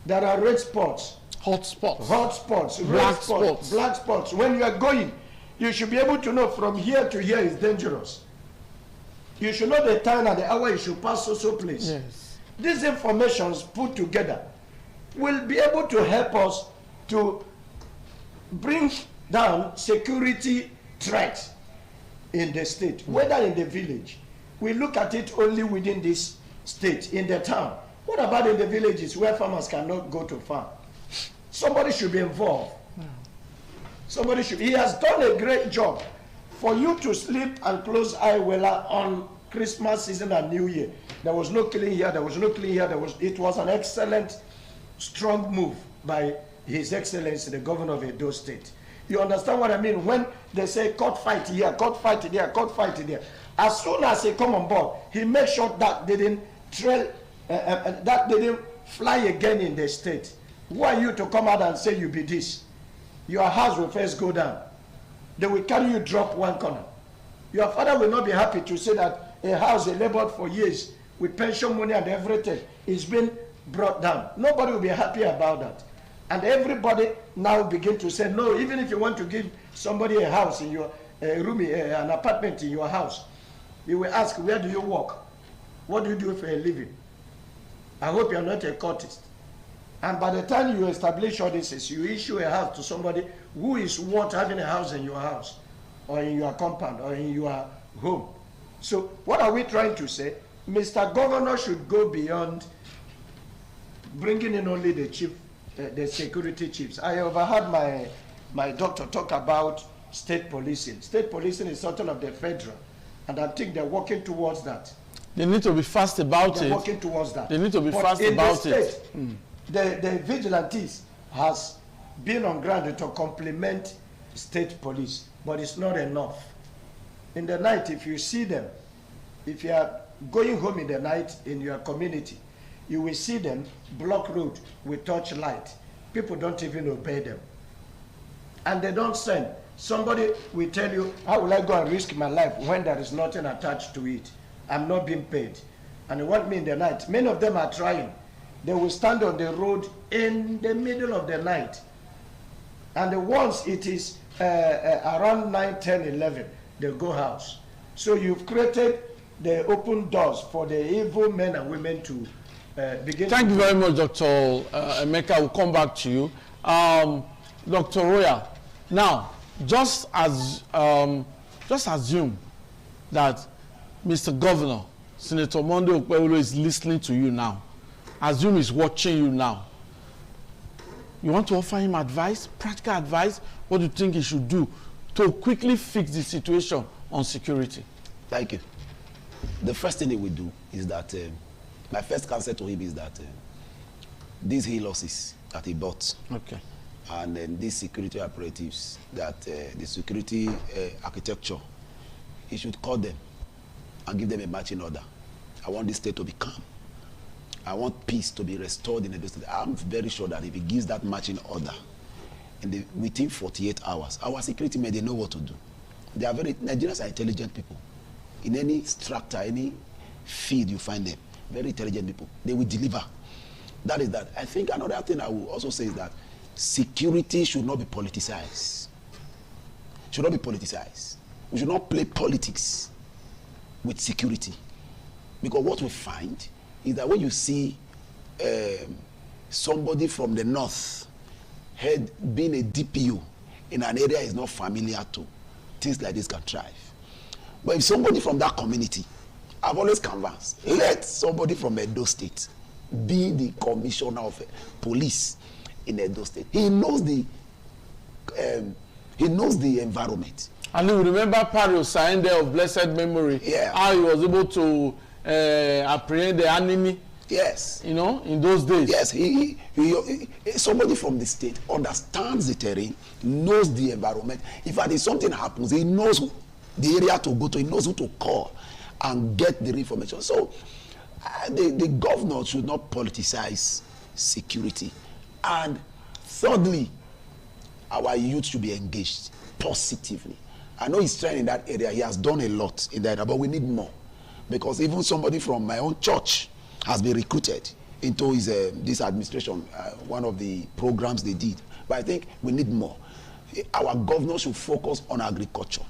There are red spots. Hot spots. Hot spots. Black spots. Black spots. When you are going, you should be able to know from here to here is dangerous. You should know the time and the hour you should pass so place. Yes. These informations put together will be able to help us to bring down security threats in the state, whether in the village. We look at it only within this state, in the town. What about in the villages where farmers cannot go to farm? Somebody should be involved. Somebody should. He has done a great job. For you to sleep and close eye well on Christmas season and New Year, there was no killing here, there was no killing here, it was an excellent, strong move by His Excellency, the Governor of Edo State. You understand what I mean? When they say court fight here, court fight there, court fight there, as soon as he come on board, he makes sure that didn't fly again in the state. Who are you to come out and say you be this? Your house will first go down. They will carry you drop one corner. Your father will not be happy to say that a house they labored for years with pension money and everything is being brought down. Nobody will be happy about that. And everybody now begin to say, no, even if you want to give somebody a house in your an apartment in your house, you will ask, where do you work? What do you do for a living? I hope you are not a cultist. And by the time you establish all this, you issue a house to somebody who is worth having a house in your house, or in your compound, or in your home. So what are we trying to say? Mr. Governor should go beyond bringing in only the chief, the security chiefs. I overheard my doctor talk about state policing. State policing is something of the federal, and I think they're working towards that. They need to be fast about it. They're working towards that. They need to be fast about it. The vigilantes has been on ground to complement state police, but it's not enough. In the night, if you see them, if you are going home in the night in your community, you will see them block road with torchlight. People don't even obey them. And they don't send. Somebody will tell you, how will I go and risk my life when there is nothing attached to it? I'm not being paid. And they want me in the night. Many of them are trying. They will stand on the road in the middle of the night. And once it is around 9, 10, 11, they go house. So you've created the open doors for the evil men and women to begin. Thank you very much, Dr. Emeka. We'll come back to you. Dr. Royal, now, just assume that Mr. Governor, Senator Monday Okpebholo is listening to you now. Assume he's watching you now. You want to offer him advice, practical advice? What do you think he should do to quickly fix the situation on security? Thank you. The first thing he will do is that, my first counsel to him is that these hay losses that he bought, okay, and then these security operatives, that the security architecture, he should call them and give them a marching order. I want this state to be calm. I want peace to be restored in the state. I'm very sure that if he gives that marching order, within 48 hours, our security men, they know what to do. They are Nigerians are intelligent people. In any structure, any field you find them, very intelligent people. They will deliver. That is that. I think another thing I will also say is that security should not be politicized. Should not be politicized. We should not play politics with security. Because what we find is that when you see somebody from the north being a DPO in an area is not familiar to, things like this can thrive. But if somebody from that community, I've always canvassed, let somebody from Edo State be the commissioner of police in Edo State. He knows the environment. And you remember Pario Saende of blessed memory, how he was able to apprehend the enemy. Yes. You know, in those days. Yes, he somebody from the state understands the terrain, knows the environment. In fact, if something happens, he knows the area to go to, he knows who to call and get the information. So the governor should not politicize security. And thirdly, our youth should be engaged positively. I know he's trying in that area. He has done a lot in that area, but we need more. Because even somebody from my own church has been recruited into his this administration, one of the programs they did. But I think we need more. Our governor should focus on agriculture,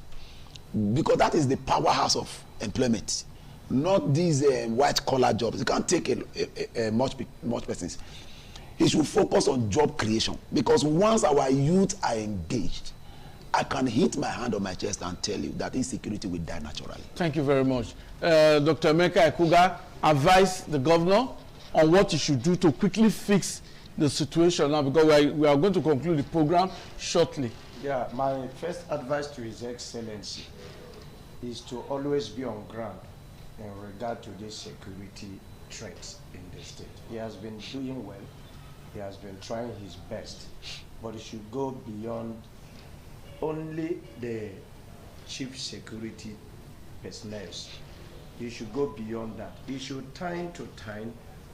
because that is the powerhouse of employment, not these white-collar jobs. You can't take much persons. He should focus on job creation, because once our youth are engaged, I can hit my hand on my chest and tell you that insecurity will die naturally. Thank you very much. Dr. Emeka Ekuga, advise the governor on what he should do to quickly fix the situation now, because we are going to conclude the program shortly. Yeah, my first advice to His Excellency is to always be on ground in regard to these security threats in the state. He has been doing well. He has been trying his best, but he should go beyond only the chief security personnel. He should go beyond that. He should time to time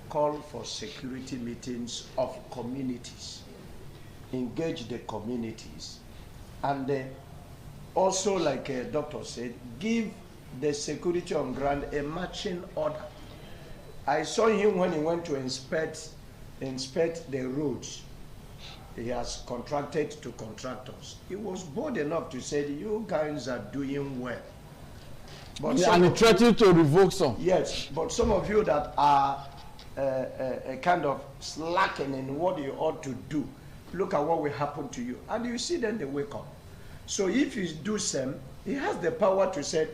call for security meetings of communities, engage the communities, and also, like a doctor said, give the security on ground a marching order. I saw him when he went to inspect the roads. He has contracted to contractors. He was bold enough to say, you guys are doing well. But and he threatened to revoke some. Yes, but some of you that are a kind of slacking in what you ought to do, look at what will happen to you. And you see then they wake up. So if you do same, he has the power to say,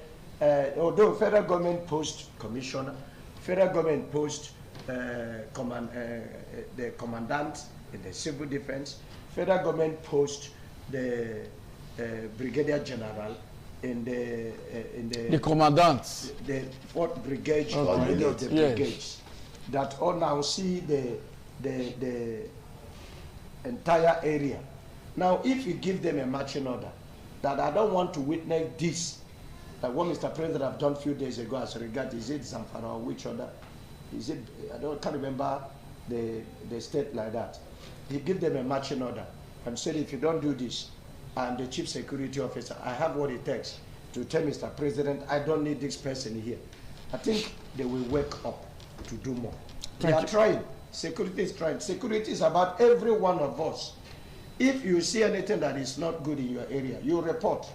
although federal government post commissioner, federal government post the commandant in the civil defense, federal government post the brigadier general in the commandant, the 4th brigade, or any of the brigades, that all now see the entire area. Now, if you give them a marching order, that I don't want to witness this, like what Mr. President have done a few days ago as regards, is it Zamfara or which other? Is it, can't remember the state like that. He give them a marching order and said, if you don't do this, I'm the chief security officer, I have what it takes to tell Mr. President, I don't need this person here. I think they will wake up to do more. They are trying. Security is trying. Security is about every one of us. If you see anything that is not good in your area, you report.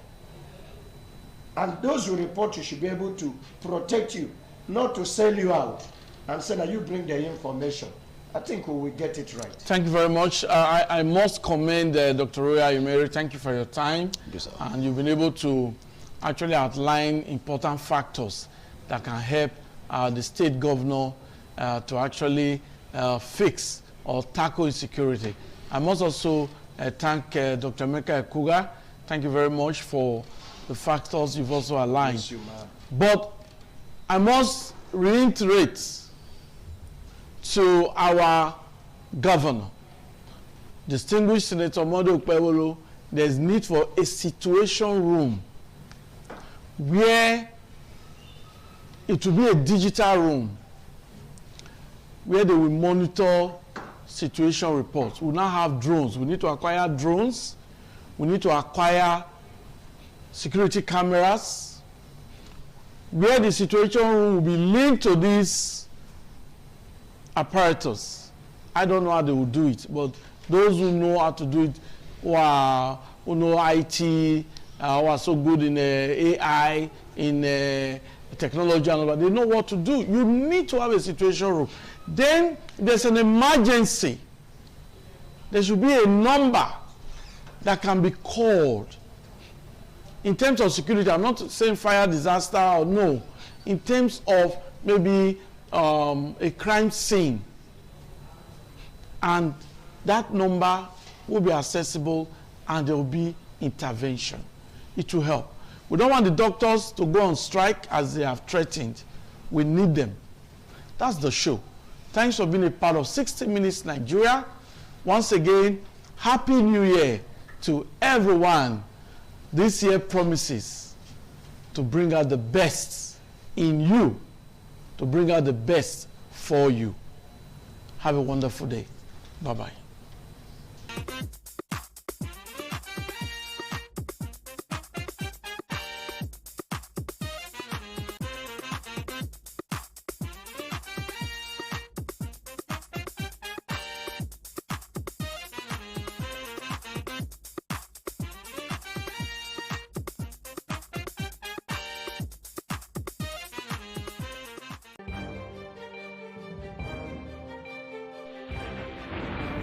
And those who report, you should be able to protect you, not to sell you out and say that you bring the information. I think we will get it right. Thank you very much. I must commend Dr. Roya Umeri. Thank you for your time. Yes, and you've been able to actually outline important factors that can help the state governor to actually fix or tackle insecurity. I must also thank Dr. Emeka Ekuga. Thank you very much for the factors you've also aligned. Yes, you, but I must reiterate to our governor, distinguished Senator Monday Okpebholo, there's need for a situation room where it will be a digital room where they will monitor situation reports. We now have drones. We need to acquire drones. We need to acquire security cameras where the situation room will be linked to this apparatus. I don't know how they will do it, but those who know how to do it, who know IT, who are so good in AI, in technology and all that, they know what to do. You need to have a situation room. Then there's an emergency. There should be a number that can be called. In terms of security, I'm not saying fire disaster or no. In terms of maybe a crime scene. And that number will be accessible and there will be intervention. It will help. We don't want the doctors to go on strike as they have threatened. We need them. That's the show. Thanks for being a part of 60 Minutes Nigeria. Once again, Happy New Year to everyone. This year promises to bring out the best in you, to bring out the best for you. Have a wonderful day. Bye-bye.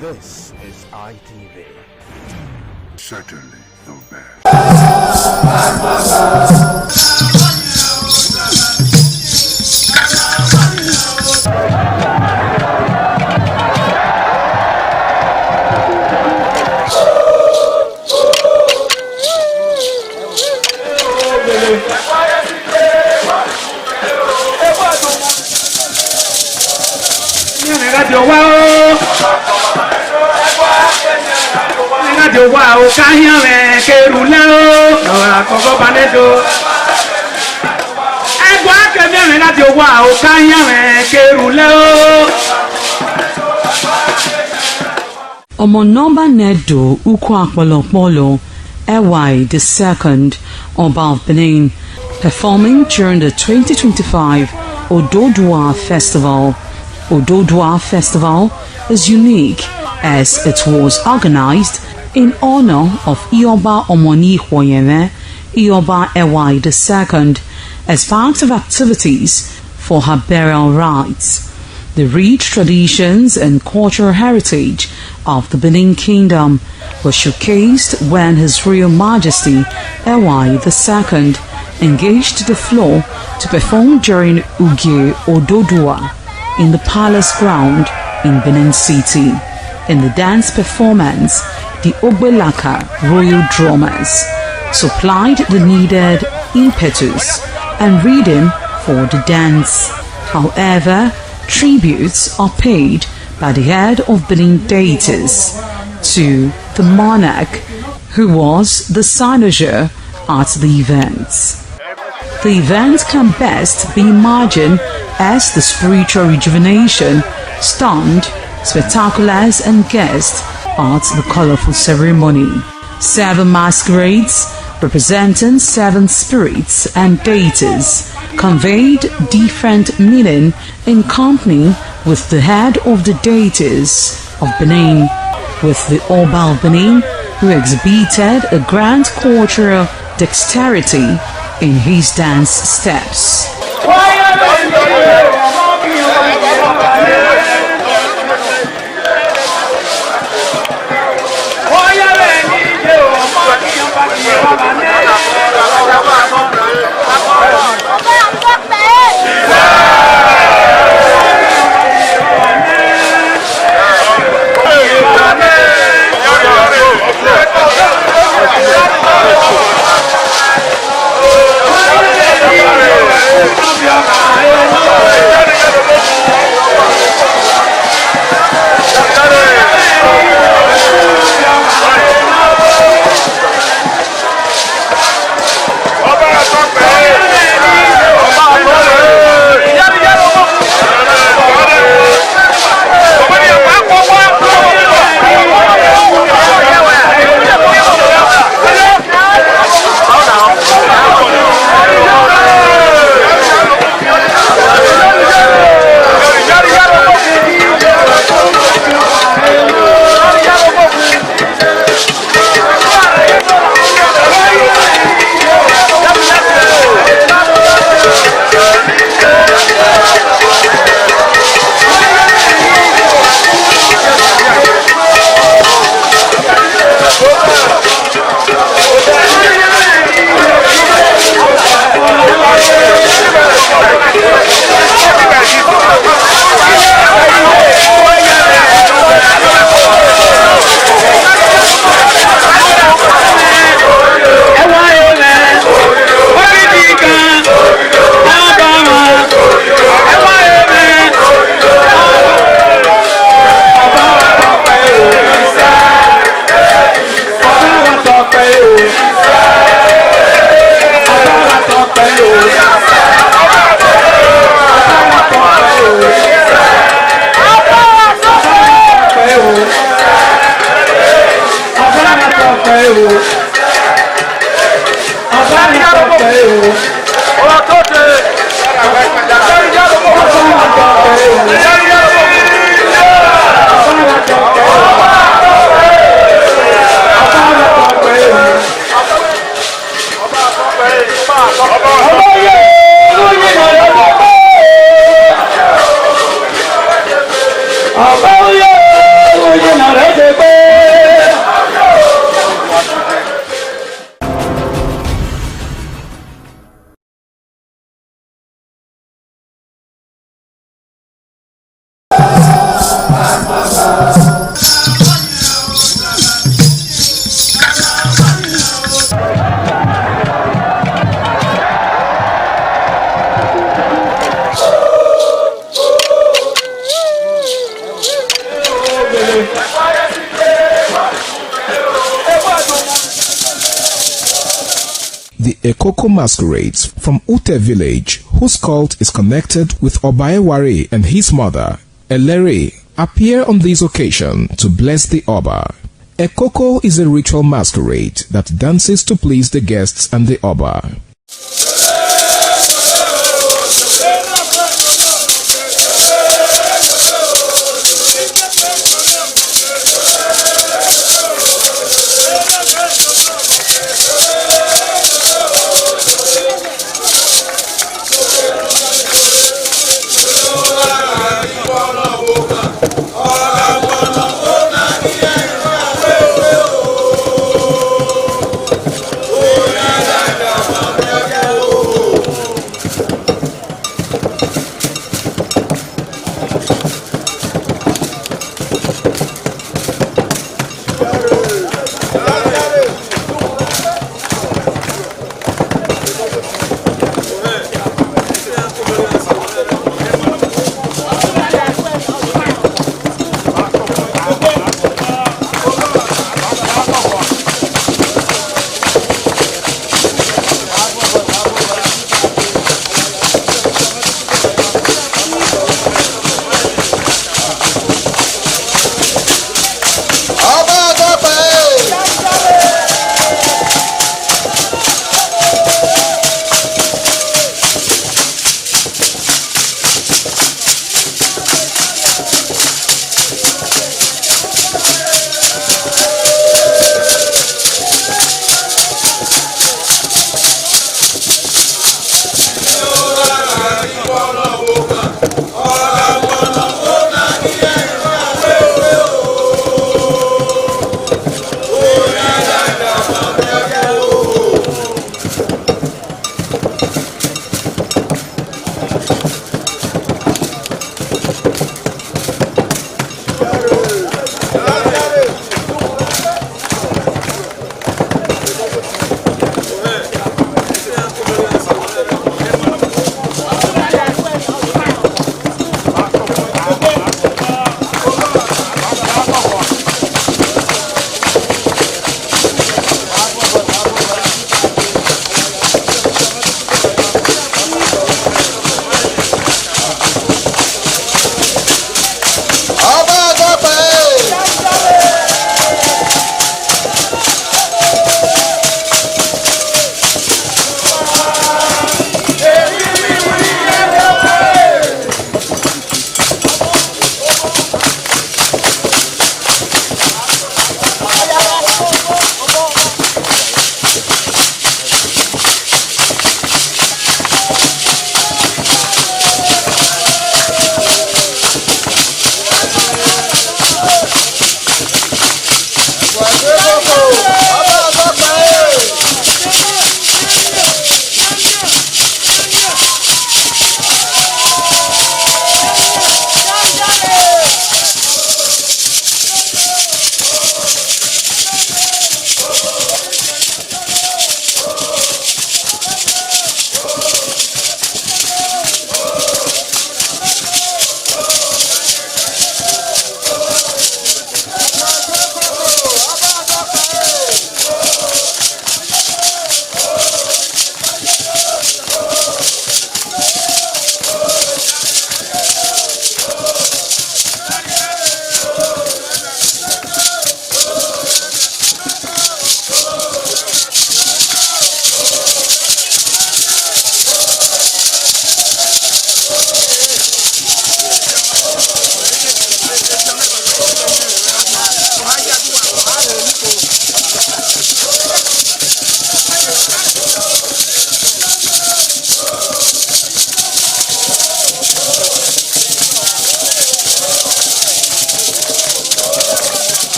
This is ITV. Certainly the Ọmọ nọmba nedo ukwu akpọlọpọlọ Ewai II, Oba of Benin, performing during the 2025 Ododua Festival. Ododua Festival is unique as it was organized in honor of Ioba Omoni Hwoyeme, Ioba Ewai II, as part of activities for her burial rites. The rich traditions and cultural heritage of the Benin Kingdom were showcased when His Royal Majesty Ewai II engaged the floor to perform during Ugie Ododua in the palace ground in Benin City. In the dance performance, the Ogbelaka royal drummers supplied the needed impetus and rhythm for the dance. However, tributes are paid by the head of Benin deities to the monarch, who was the cynosure at the event. The event can best be imagined as the spiritual rejuvenation, stunned, spectaculars and guests at the colorful ceremony. 7 masquerades representing 7 spirits and deities conveyed different meaning in company with the head of the deities of Benin, with the Oba of Benin, who exhibited a grand cultural dexterity in his dance steps. The Ekoko masquerades from Ute village, whose cult is connected with Obaeware and his mother, Elere, appear on this occasion to bless the Oba. Ekoko is a ritual masquerade that dances to please the guests and the Oba.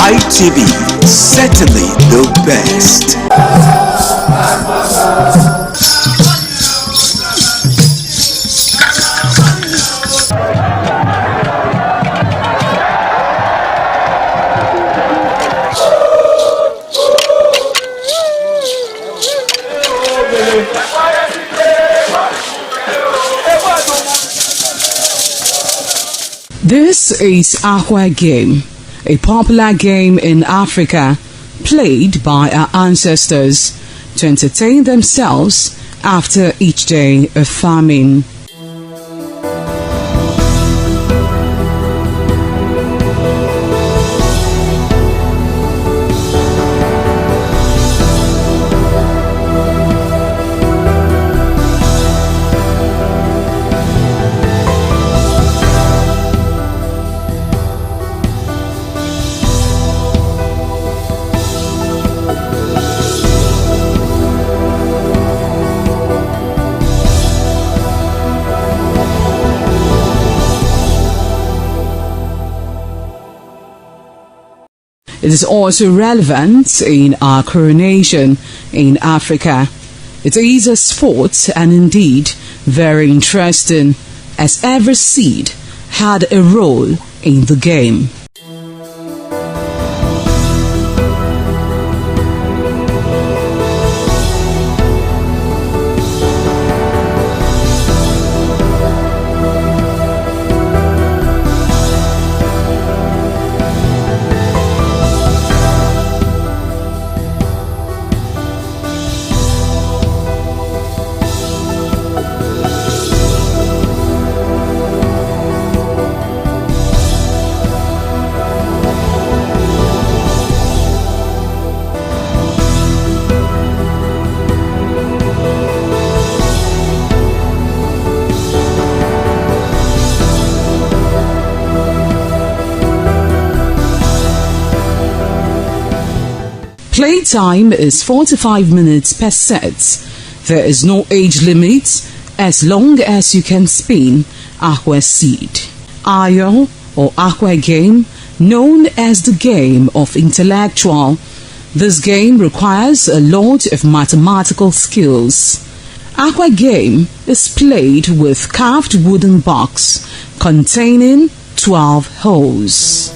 ITV, certainly the best. This is Aqua Game, a popular game in Africa played by our ancestors to entertain themselves after each day of farming. It is also relevant in our coronation in Africa. It is a sport and indeed very interesting, as every seed had a role in the game. Playtime is 45 minutes per set. There is no age limit as long as you can spin aqua seed. Ayo or aqua game, known as the game of intellectual. This game requires a lot of mathematical skills. Aqua game is played with carved wooden box containing 12 holes.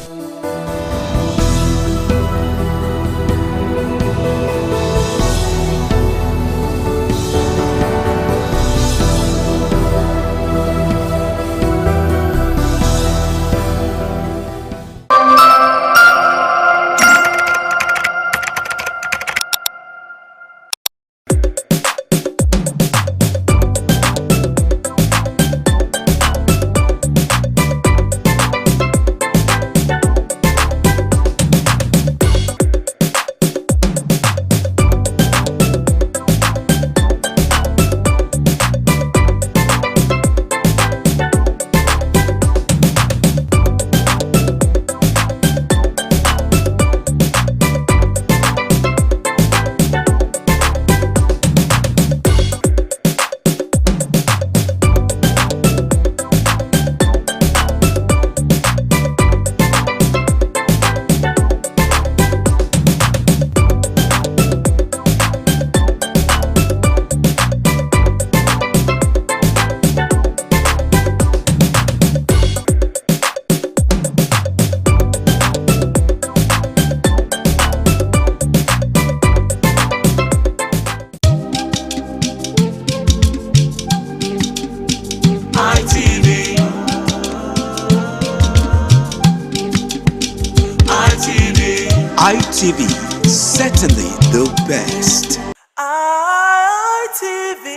ITV, certainly the best. ITV,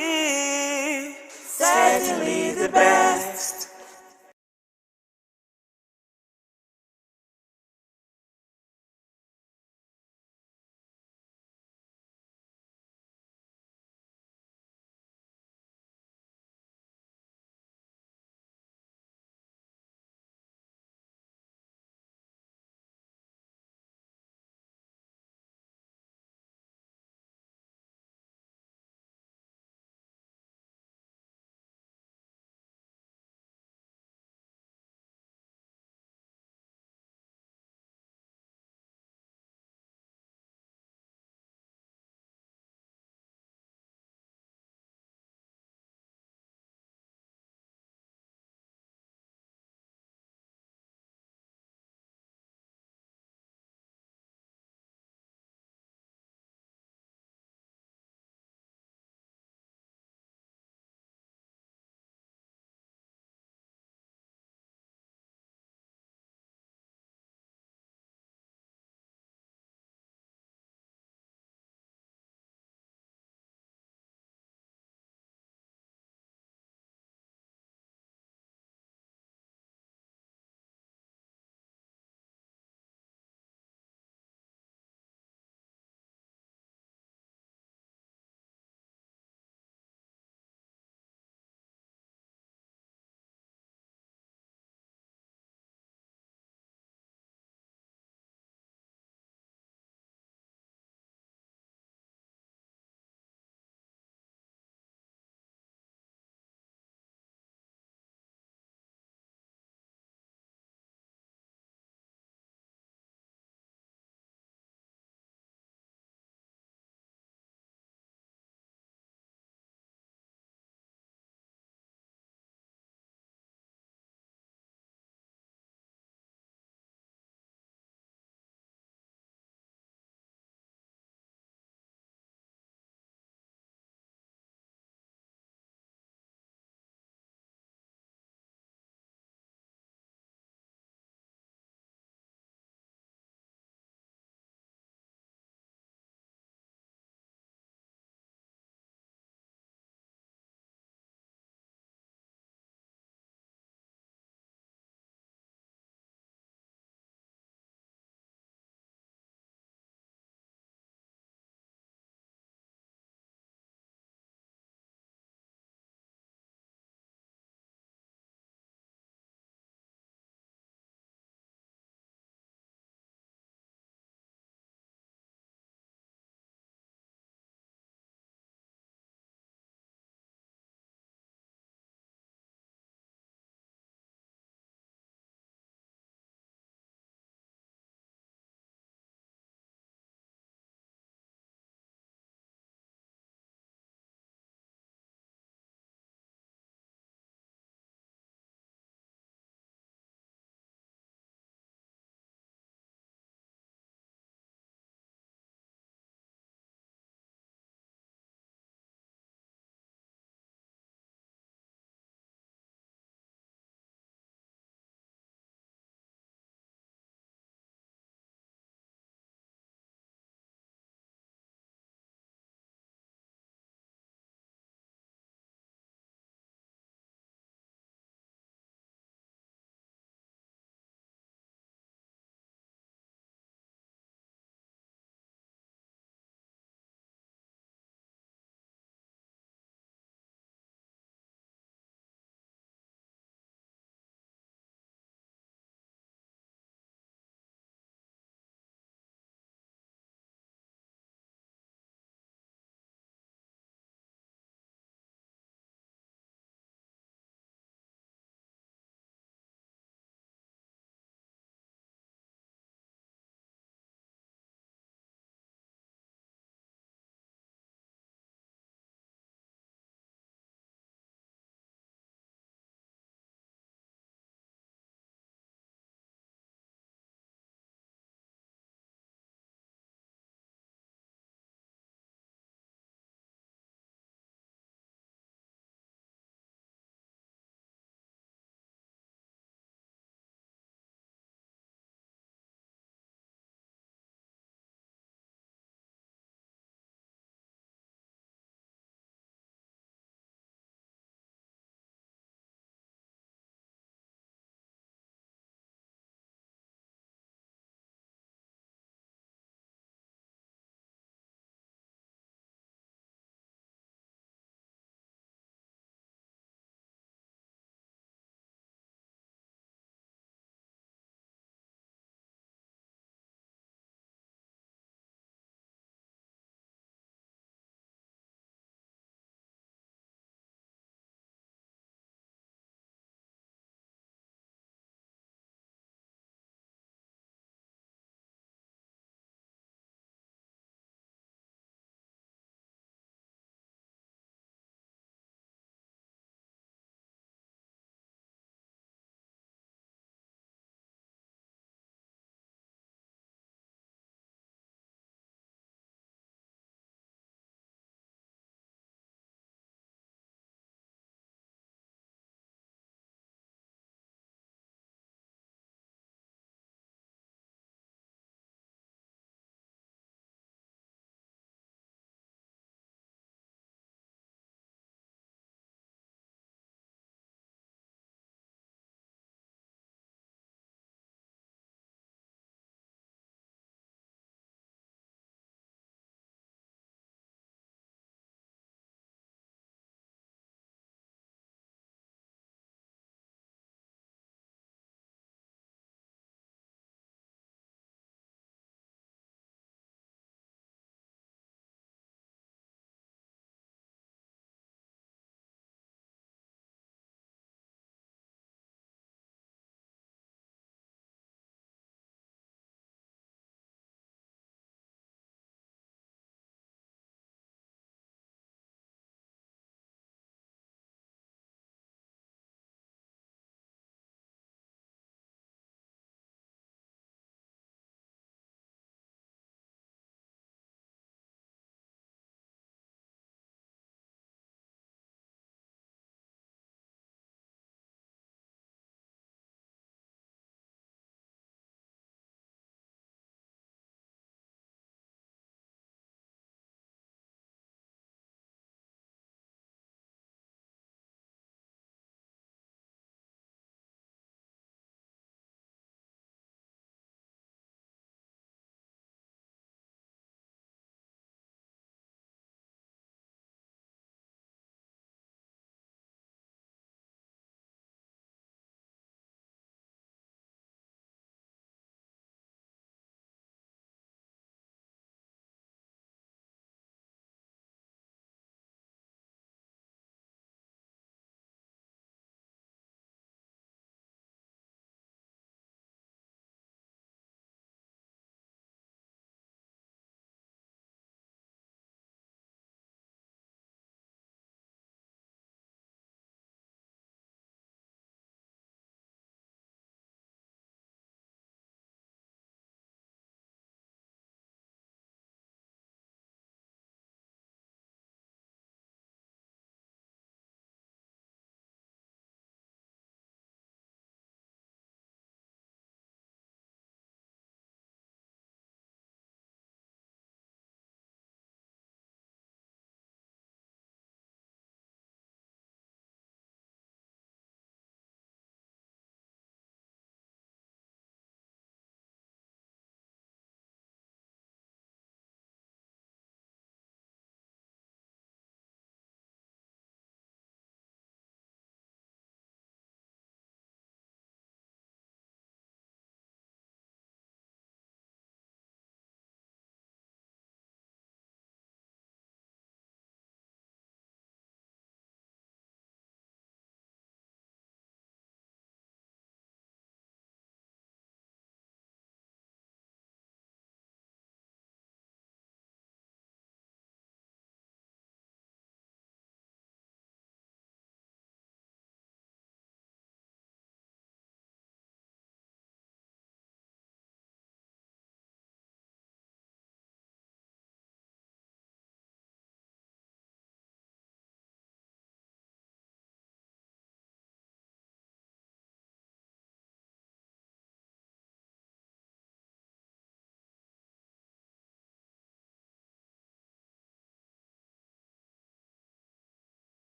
certainly the best.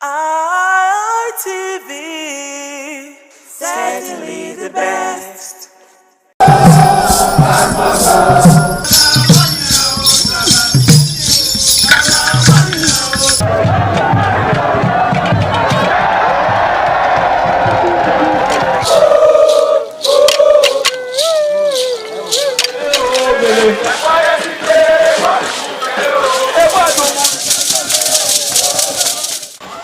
ITV, certainly the best.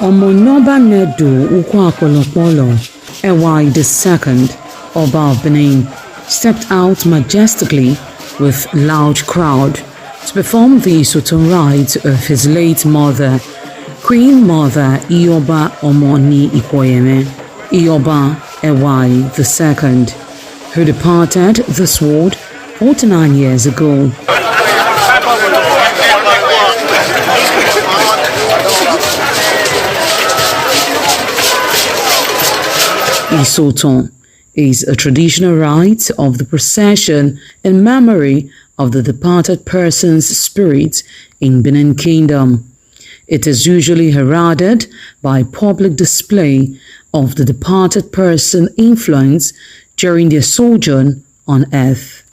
Omonoba Nedu Ukwakolopolo, Ewai II, Oba of Benin, stepped out majestically with loud crowd to perform the Sultan rites of his late mother, Queen Mother Ioba Omoni Ikoyeme, Ioba Ewai II, who departed this world 49 years ago. Isoton is a traditional rite of the procession in memory of the departed person's spirit in Benin Kingdom. It is usually heralded by public display of the departed person's influence during their sojourn on earth.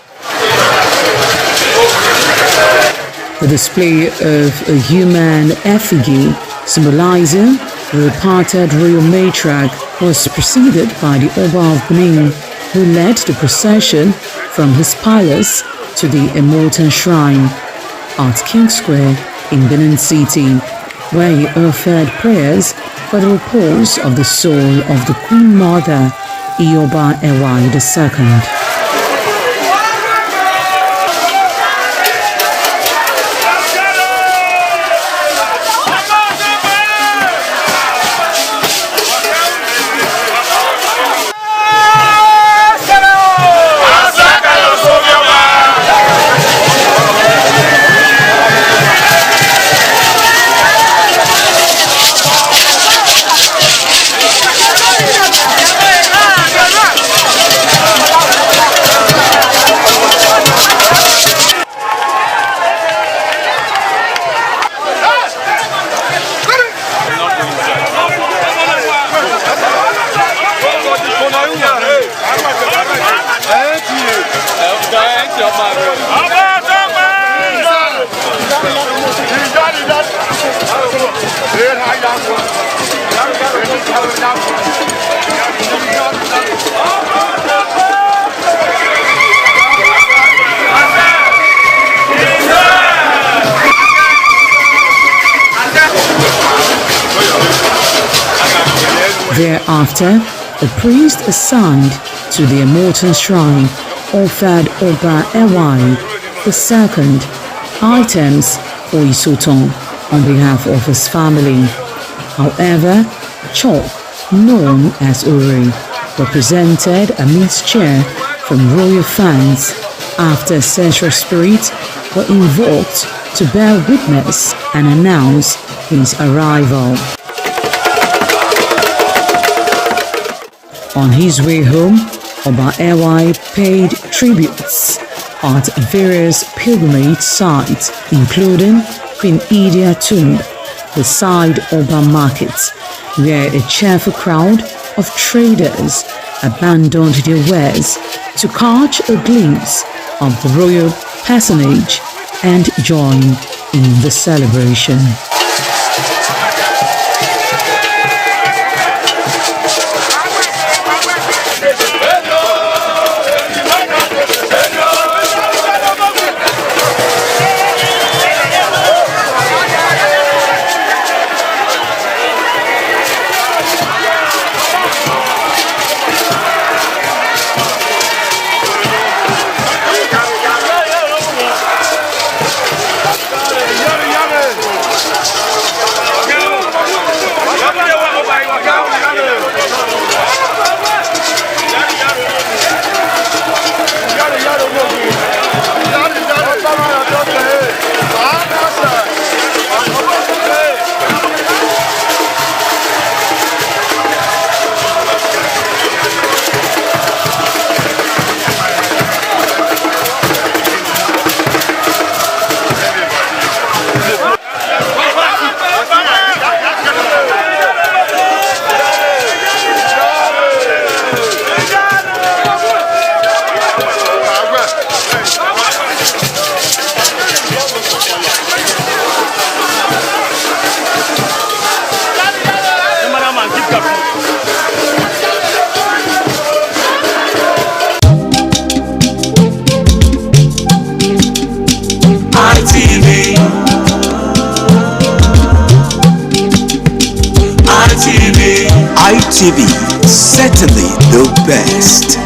The display of a human effigy symbolizing the departed royal matriarch was preceded by the Oba of Benin, who led the procession from his palace to the Immortal Shrine at King Square in Benin City, where he offered prayers for the repose of the soul of the Queen Mother, Ioba Ewai II. Thereafter, the priest assigned to the Immortal Shrine offered Oba Ewai II items for Isoton on behalf of his family. However, chalk, known as Uri, represented a mixture from royal fans after ancestral spirits were invoked to bear witness and announce his arrival. On his way home, Oba Ewai paid tributes at various pilgrimage sites, including Queen Idia Tomb, the Side Oba Market, where a cheerful crowd of traders abandoned their wares to catch a glimpse of the royal personage and join in the celebration. ITV, certainly the best.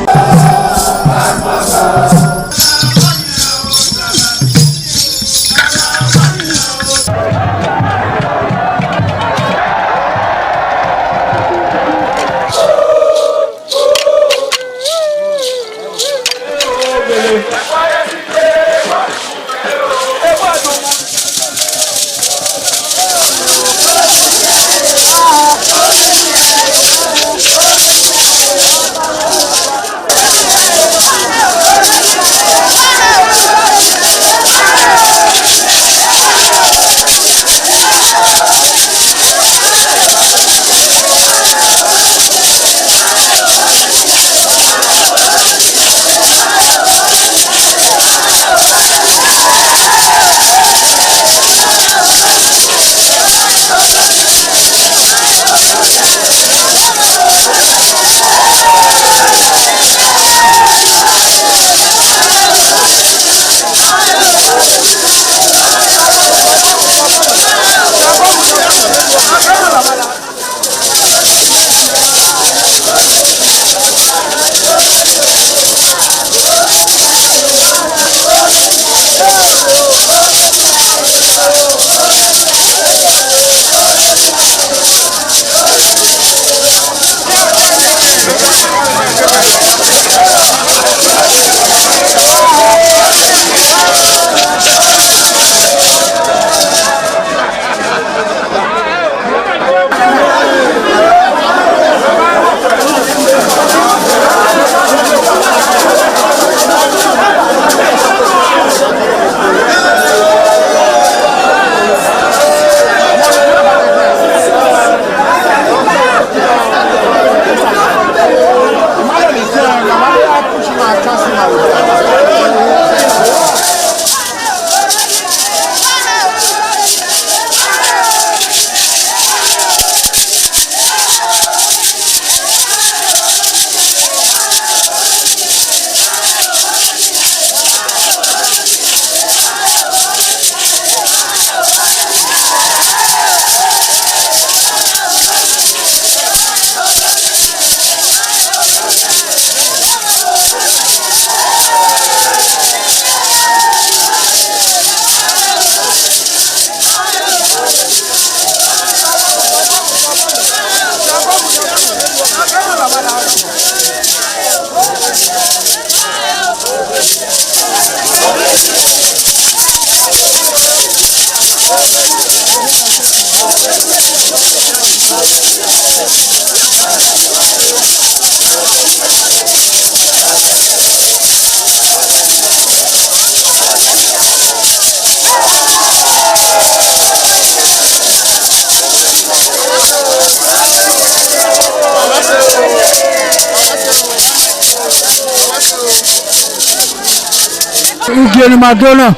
Ugieni Madonna,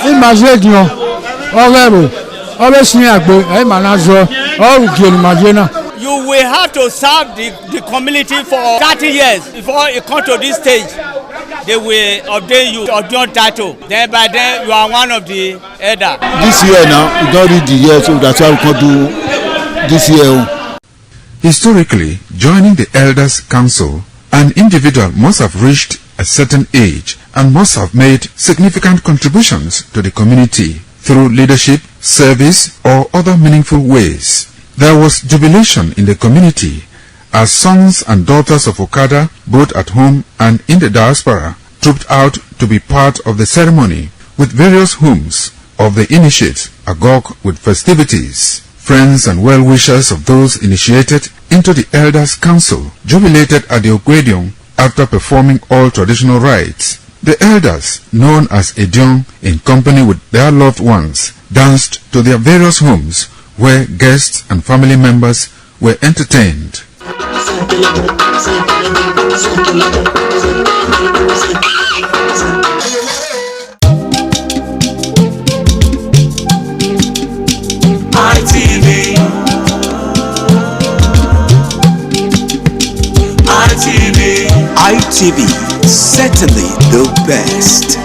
in Mazegno, Orero, always near Agbo, Manazo, or Ugieni Madonna. You will have to serve the community for 30 years before you come to this stage. They will ordain you ordain title. Then by then you are one of the elder. This year now, we don't read the year, so that's why we can do this year. Historically, joining the Elders Council, an individual must have reached a certain age and must have made significant contributions to the community through leadership, service, or other meaningful ways. There was jubilation in the community as sons and daughters of Okada, both at home and in the diaspora, trooped out to be part of the ceremony with various hymns of the initiates agog with festivities. Friends and well-wishers of those initiated into the Elders Council jubilated at the Ogwedion after performing all traditional rites. The elders, known as Edion, in company with their loved ones, danced to their various homes where guests and family members were entertained. ITV, certainly the best.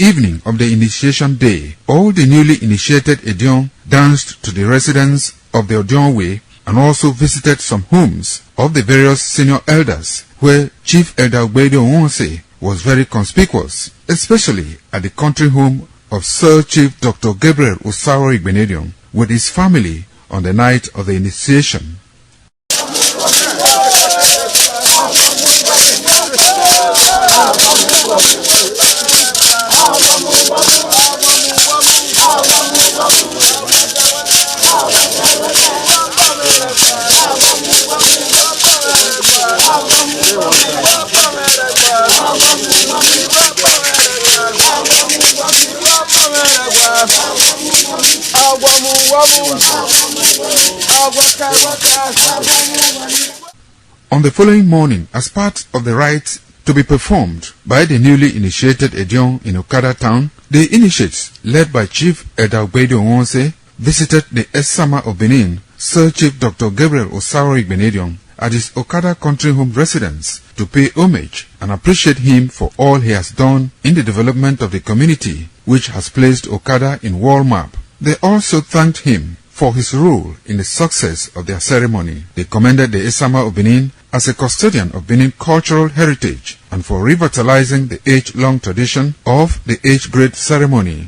evening of the initiation day, all the newly initiated Edion danced to the residents of the Odion Way and also visited some homes of the various senior elders, where Chief Elder Ogbeide Onwonse was very conspicuous, especially at the country home of Sir Chief Dr. Gabriel Osaro Igbenedion with his family on the night of the initiation. On the following morning, as part of the rites to be performed by the newly initiated Edion in Okada town, the initiates, led by Chief Elder Ogbeide Onwonse, visited the Esama of Benin, Sir Chief Dr. Gabriel Osaro Igbenedion, at his Okada country home residence to pay homage and appreciate him for all he has done in the development of the community, which has placed Okada in world map. They also thanked him for his role in the success of their ceremony. They commended the Esama of Benin as a custodian of Benin cultural heritage and for revitalizing the age-long tradition of the age-grade ceremony.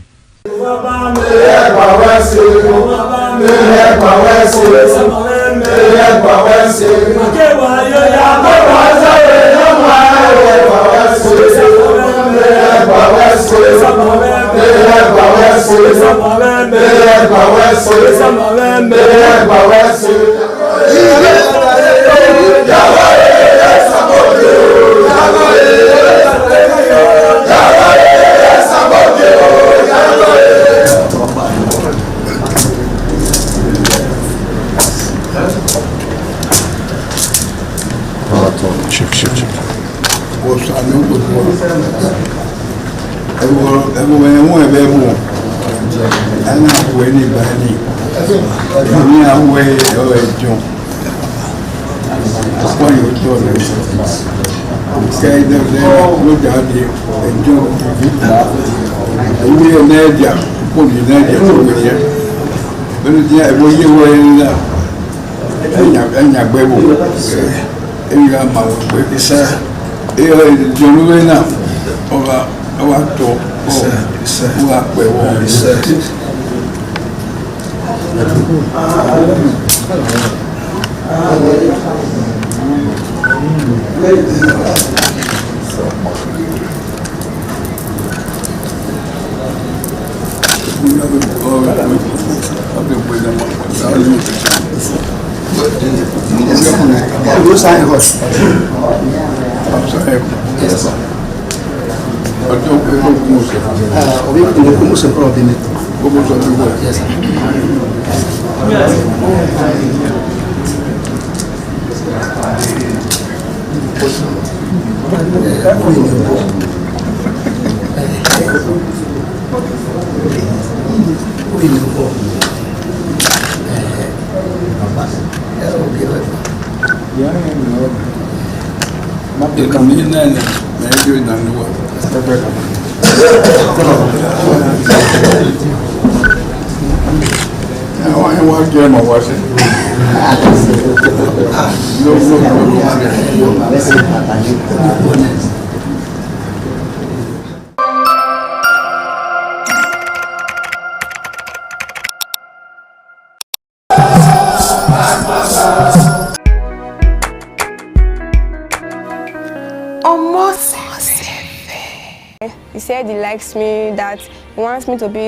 He said he likes me, that he wants me to be